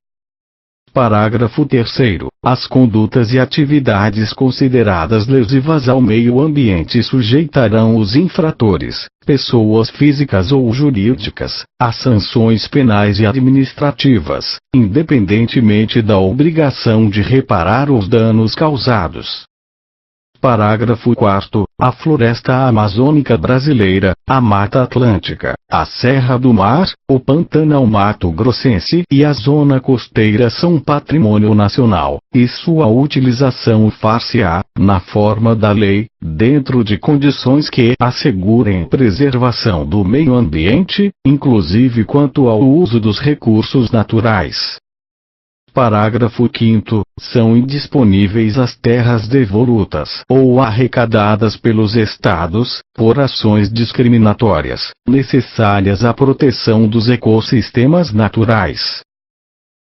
Parágrafo 3º. As condutas e atividades consideradas lesivas ao meio ambiente sujeitarão os infratores, pessoas físicas ou jurídicas, a sanções penais e administrativas, independentemente da obrigação de reparar os danos causados. Parágrafo 4º. A floresta amazônica brasileira, a Mata Atlântica, a Serra do Mar, o Pantanal Mato Grossense e a zona costeira são patrimônio nacional, e sua utilização far-se-á, na forma da lei, dentro de condições que assegurem preservação do meio ambiente, inclusive quanto ao uso dos recursos naturais. Parágrafo 5º. São indisponíveis as terras devolutas ou arrecadadas pelos estados, por ações discriminatórias, necessárias à proteção dos ecossistemas naturais.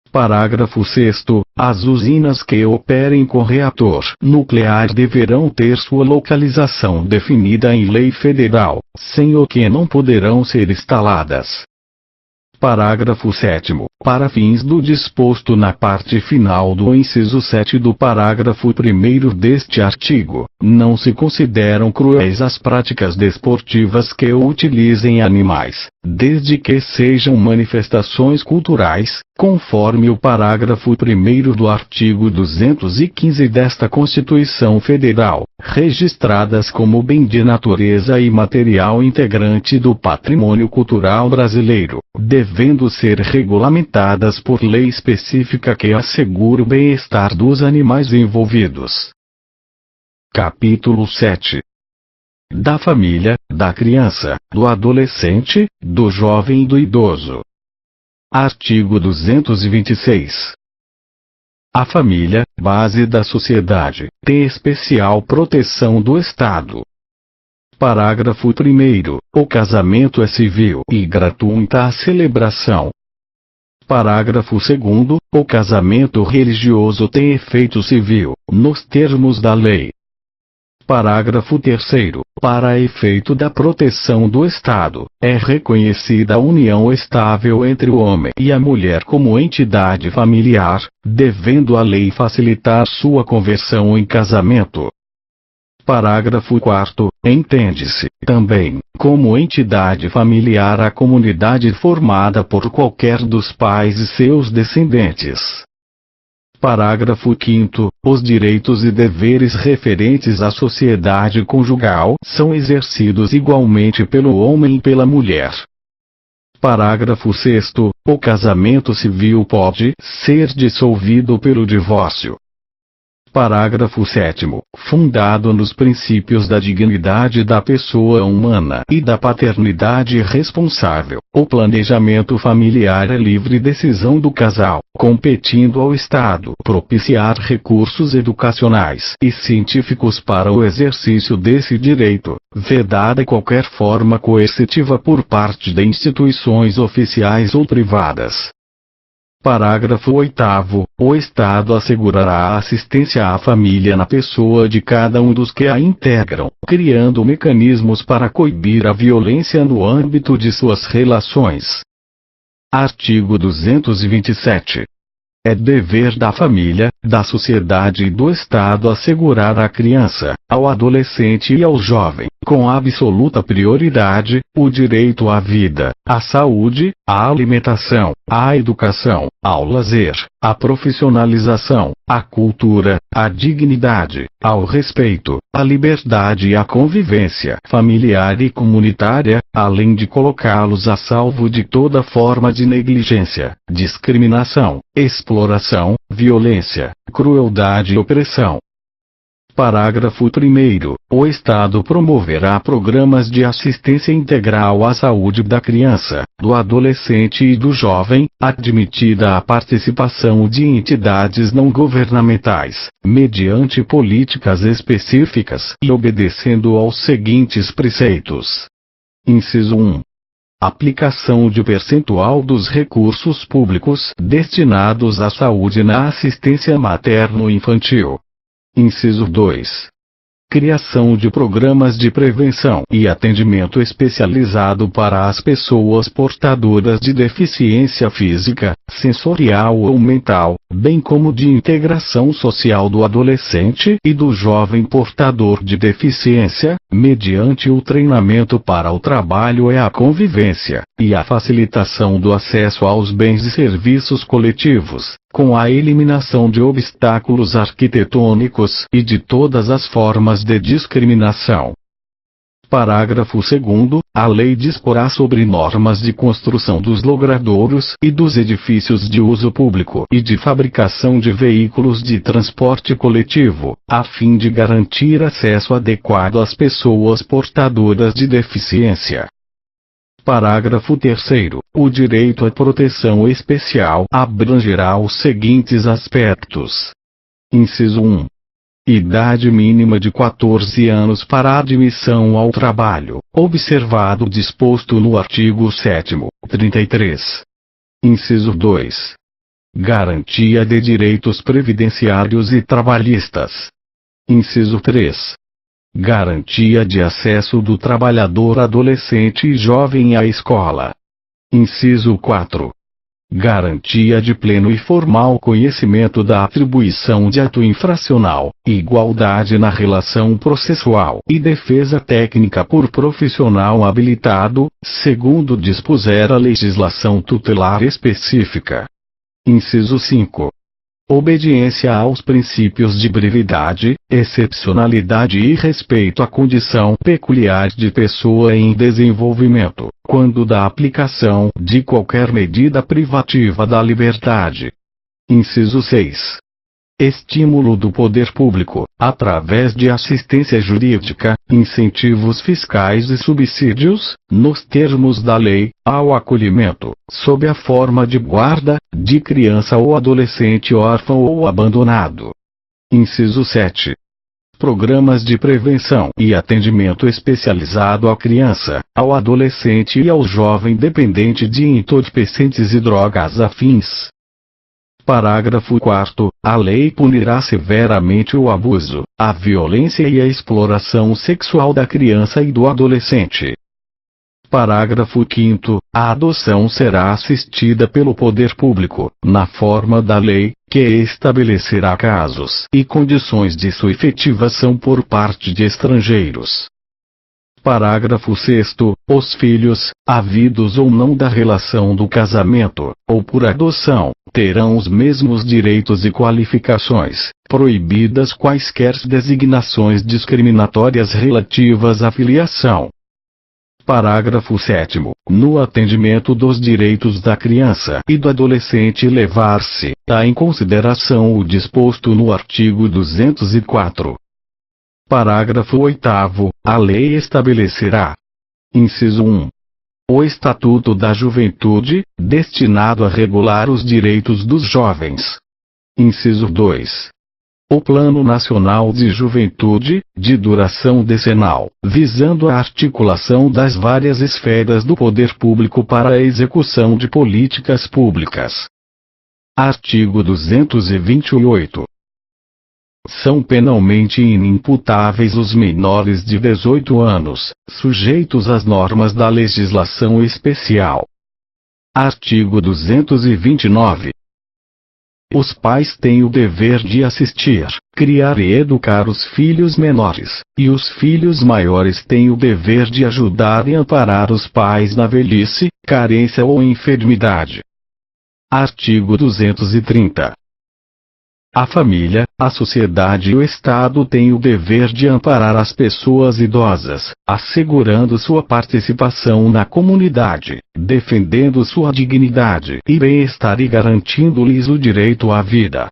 Parágrafo 6º. As usinas que operem com reator nuclear deverão ter sua localização definida em lei federal, sem o que não poderão ser instaladas. Parágrafo 7º. Para fins do disposto na parte final do inciso 7 do parágrafo 1º deste artigo, não se consideram cruéis as práticas desportivas que utilizem animais, desde que sejam manifestações culturais, conforme o parágrafo 1º do artigo 215 desta Constituição Federal, registradas como bem de natureza imaterial integrante do patrimônio cultural brasileiro, devendo ser regulamentadas por lei específica que assegure o bem-estar dos animais envolvidos. Capítulo 7. Da família, da criança, do adolescente, do jovem e do idoso. Artigo 226. A família, base da sociedade, tem especial proteção do Estado. Parágrafo 1º. O casamento é civil e gratuita a celebração. Parágrafo 2º. O casamento religioso tem efeito civil, nos termos da lei. Parágrafo 3º. Para efeito da proteção do Estado, é reconhecida a união estável entre o homem e a mulher como entidade familiar, devendo a lei facilitar sua conversão em casamento. Parágrafo 4º. Entende-se, também, como entidade familiar a comunidade formada por qualquer dos pais e seus descendentes. Parágrafo 5º. Os direitos e deveres referentes à sociedade conjugal são exercidos igualmente pelo homem e pela mulher. Parágrafo 6º. O casamento civil pode ser dissolvido pelo divórcio. Parágrafo 7º. Fundado nos princípios da dignidade da pessoa humana e da paternidade responsável, o planejamento familiar é livre decisão do casal, competindo ao Estado propiciar recursos educacionais e científicos para o exercício desse direito, vedada qualquer forma coercitiva por parte de instituições oficiais ou privadas. Parágrafo 8º. O Estado assegurará a assistência à família na pessoa de cada um dos que a integram, criando mecanismos para coibir a violência no âmbito de suas relações. Artigo 227. É dever da família, da sociedade e do Estado assegurar à criança, ao adolescente e ao jovem, com absoluta prioridade, o direito à vida, à saúde, à alimentação, à educação, ao lazer, à profissionalização, à cultura, à dignidade, ao respeito, à liberdade e à convivência familiar e comunitária, além de colocá-los a salvo de toda forma de negligência, discriminação, exploração, violência, crueldade e opressão. Parágrafo 1º. O Estado promoverá programas de assistência integral à saúde da criança, do adolescente e do jovem, admitida a participação de entidades não governamentais, mediante políticas específicas e obedecendo aos seguintes preceitos. Inciso 1. Aplicação de percentual dos recursos públicos destinados à saúde na assistência materno-infantil. Inciso 2. Criação de programas de prevenção e atendimento especializado para as pessoas portadoras de deficiência física, sensorial ou mental, bem como de integração social do adolescente e do jovem portador de deficiência, mediante o treinamento para o trabalho e a convivência, e a facilitação do acesso aos bens e serviços coletivos, com a eliminação de obstáculos arquitetônicos e de todas as formas de discriminação. Parágrafo 2º. A lei disporá sobre normas de construção dos logradouros e dos edifícios de uso público e de fabricação de veículos de transporte coletivo, a fim de garantir acesso adequado às pessoas portadoras de deficiência. Parágrafo 3º. O direito à proteção especial abrangerá os seguintes aspectos. Inciso 1. Idade mínima de 14 anos para admissão ao trabalho, observado o disposto no artigo 7º, 33. Inciso 2. Garantia de direitos previdenciários e trabalhistas. Inciso 3. Garantia de acesso do trabalhador adolescente e jovem à escola. Inciso 4. Garantia de pleno e formal conhecimento da atribuição de ato infracional, igualdade na relação processual e defesa técnica por profissional habilitado, segundo dispuser a legislação tutelar específica. Inciso 5. Obediência aos princípios de brevidade, excepcionalidade e respeito à condição peculiar de pessoa em desenvolvimento, quando da aplicação de qualquer medida privativa da liberdade. Inciso 6. Estímulo do poder público, através de assistência jurídica, incentivos fiscais e subsídios, nos termos da lei, ao acolhimento, sob a forma de guarda, de criança ou adolescente órfão ou abandonado. Inciso 7. Programas de prevenção e atendimento especializado à criança, ao adolescente e ao jovem dependente de entorpecentes e drogas afins. Parágrafo 4º. A lei punirá severamente o abuso, a violência e a exploração sexual da criança e do adolescente. Parágrafo 5º. A adoção será assistida pelo poder público, na forma da lei, que estabelecerá casos e condições de sua efetivação por parte de estrangeiros. Parágrafo 6º. Os filhos, havidos ou não da relação do casamento, ou por adoção, terão os mesmos direitos e qualificações, proibidas quaisquer designações discriminatórias relativas à filiação. Parágrafo 7º. No atendimento dos direitos da criança e do adolescente levar-se em consideração o disposto no artigo 204. Parágrafo 8º. A lei estabelecerá. Inciso 1. O Estatuto da Juventude, destinado a regular os direitos dos jovens. Inciso 2. O Plano Nacional de Juventude, de duração decenal, visando a articulação das várias esferas do poder público para a execução de políticas públicas. Artigo 228. São penalmente inimputáveis os menores de 18 anos, sujeitos às normas da legislação especial. Artigo 229. os pais têm o dever de assistir, criar e educar os filhos menores, e os filhos maiores têm o dever de ajudar e amparar os pais na velhice, carência ou enfermidade. Artigo 230. A família, a sociedade e o Estado têm o dever de amparar as pessoas idosas, assegurando sua participação na comunidade, defendendo sua dignidade e bem-estar e garantindo-lhes o direito à vida.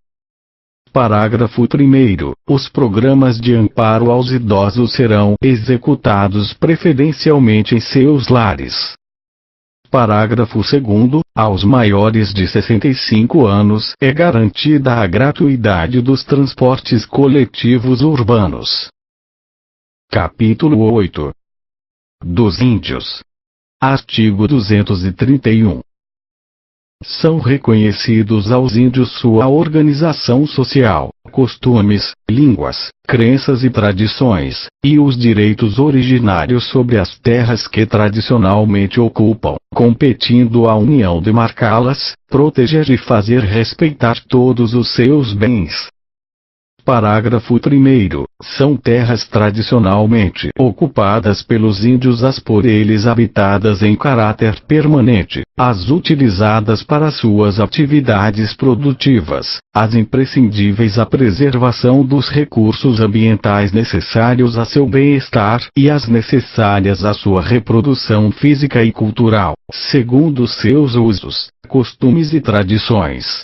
Parágrafo 1º. Os programas de amparo aos idosos serão executados preferencialmente em seus lares. Parágrafo 2º. Aos maiores de 65 anos é garantida a gratuidade dos transportes coletivos urbanos. Capítulo 8. Dos índios. Artigo 231. São reconhecidos aos índios sua organização social, costumes, línguas, crenças e tradições, e os direitos originários sobre as terras que tradicionalmente ocupam, competindo à União demarcá-las, proteger e fazer respeitar todos os seus bens. Parágrafo 1º. São terras tradicionalmente ocupadas pelos índios, as por eles habitadas em caráter permanente, as utilizadas para suas atividades produtivas, as imprescindíveis à preservação dos recursos ambientais necessários a seu bem-estar e as necessárias à sua reprodução física e cultural, segundo seus usos, costumes e tradições.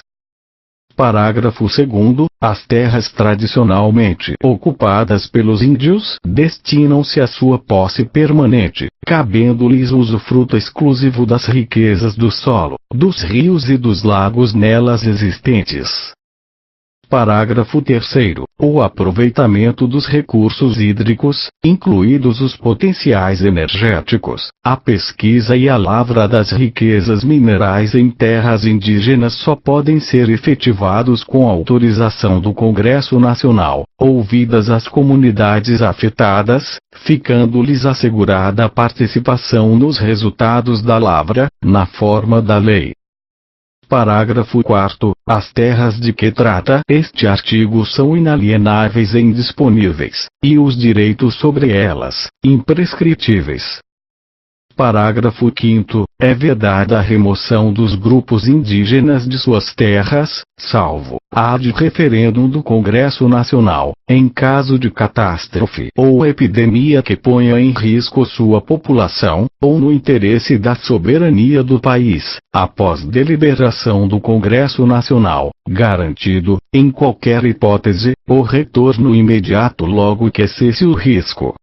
Parágrafo 2º. As terras tradicionalmente ocupadas pelos índios destinam-se à sua posse permanente, cabendo-lhes o usufruto exclusivo das riquezas do solo, dos rios e dos lagos nelas existentes. Parágrafo 3º. O aproveitamento dos recursos hídricos, incluídos os potenciais energéticos, a pesquisa e a lavra das riquezas minerais em terras indígenas só podem ser efetivados com autorização do Congresso Nacional, ouvidas as comunidades afetadas, ficando-lhes assegurada a participação nos resultados da lavra, na forma da lei. Parágrafo 4º. As terras de que trata este artigo são inalienáveis e indisponíveis, e os direitos sobre elas, imprescritíveis. Parágrafo 5º. É vedada a remoção dos grupos indígenas de suas terras, salvo ad referendum do Congresso Nacional, em caso de catástrofe ou epidemia que ponha em risco sua população, ou no interesse da soberania do país, após deliberação do Congresso Nacional, garantido, em qualquer hipótese, o retorno imediato logo que cesse o risco.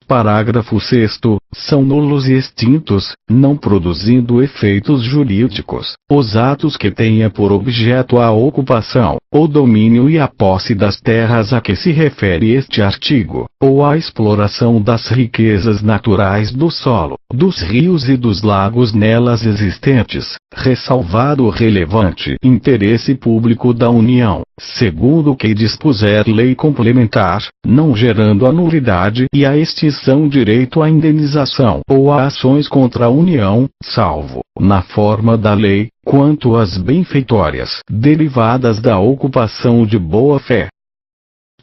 Parágrafo 6º. São nulos e extintos, não produzindo efeitos jurídicos, os atos que tenha por objeto a ocupação, o domínio e a posse das terras a que se refere este artigo, ou a exploração das riquezas naturais do solo, dos rios e dos lagos nelas existentes, ressalvado o relevante interesse público da União, segundo o que dispuser lei complementar, não gerando a nulidade e a extinção direito à indenização ou a ações contra a União, salvo, na forma da lei, quanto às benfeitórias derivadas da ocupação de boa-fé.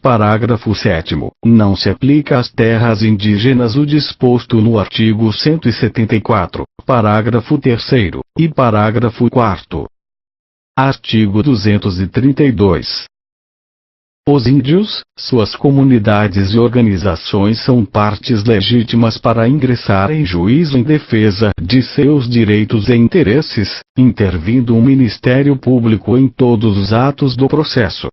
Parágrafo 7º. Não se aplica às terras indígenas o disposto no artigo 174, parágrafo 3º, e parágrafo 4º. Artigo 232. Os índios, suas comunidades e organizações são partes legítimas para ingressar em juízo em defesa de seus direitos e interesses, intervindo o Ministério Público em todos os atos do processo,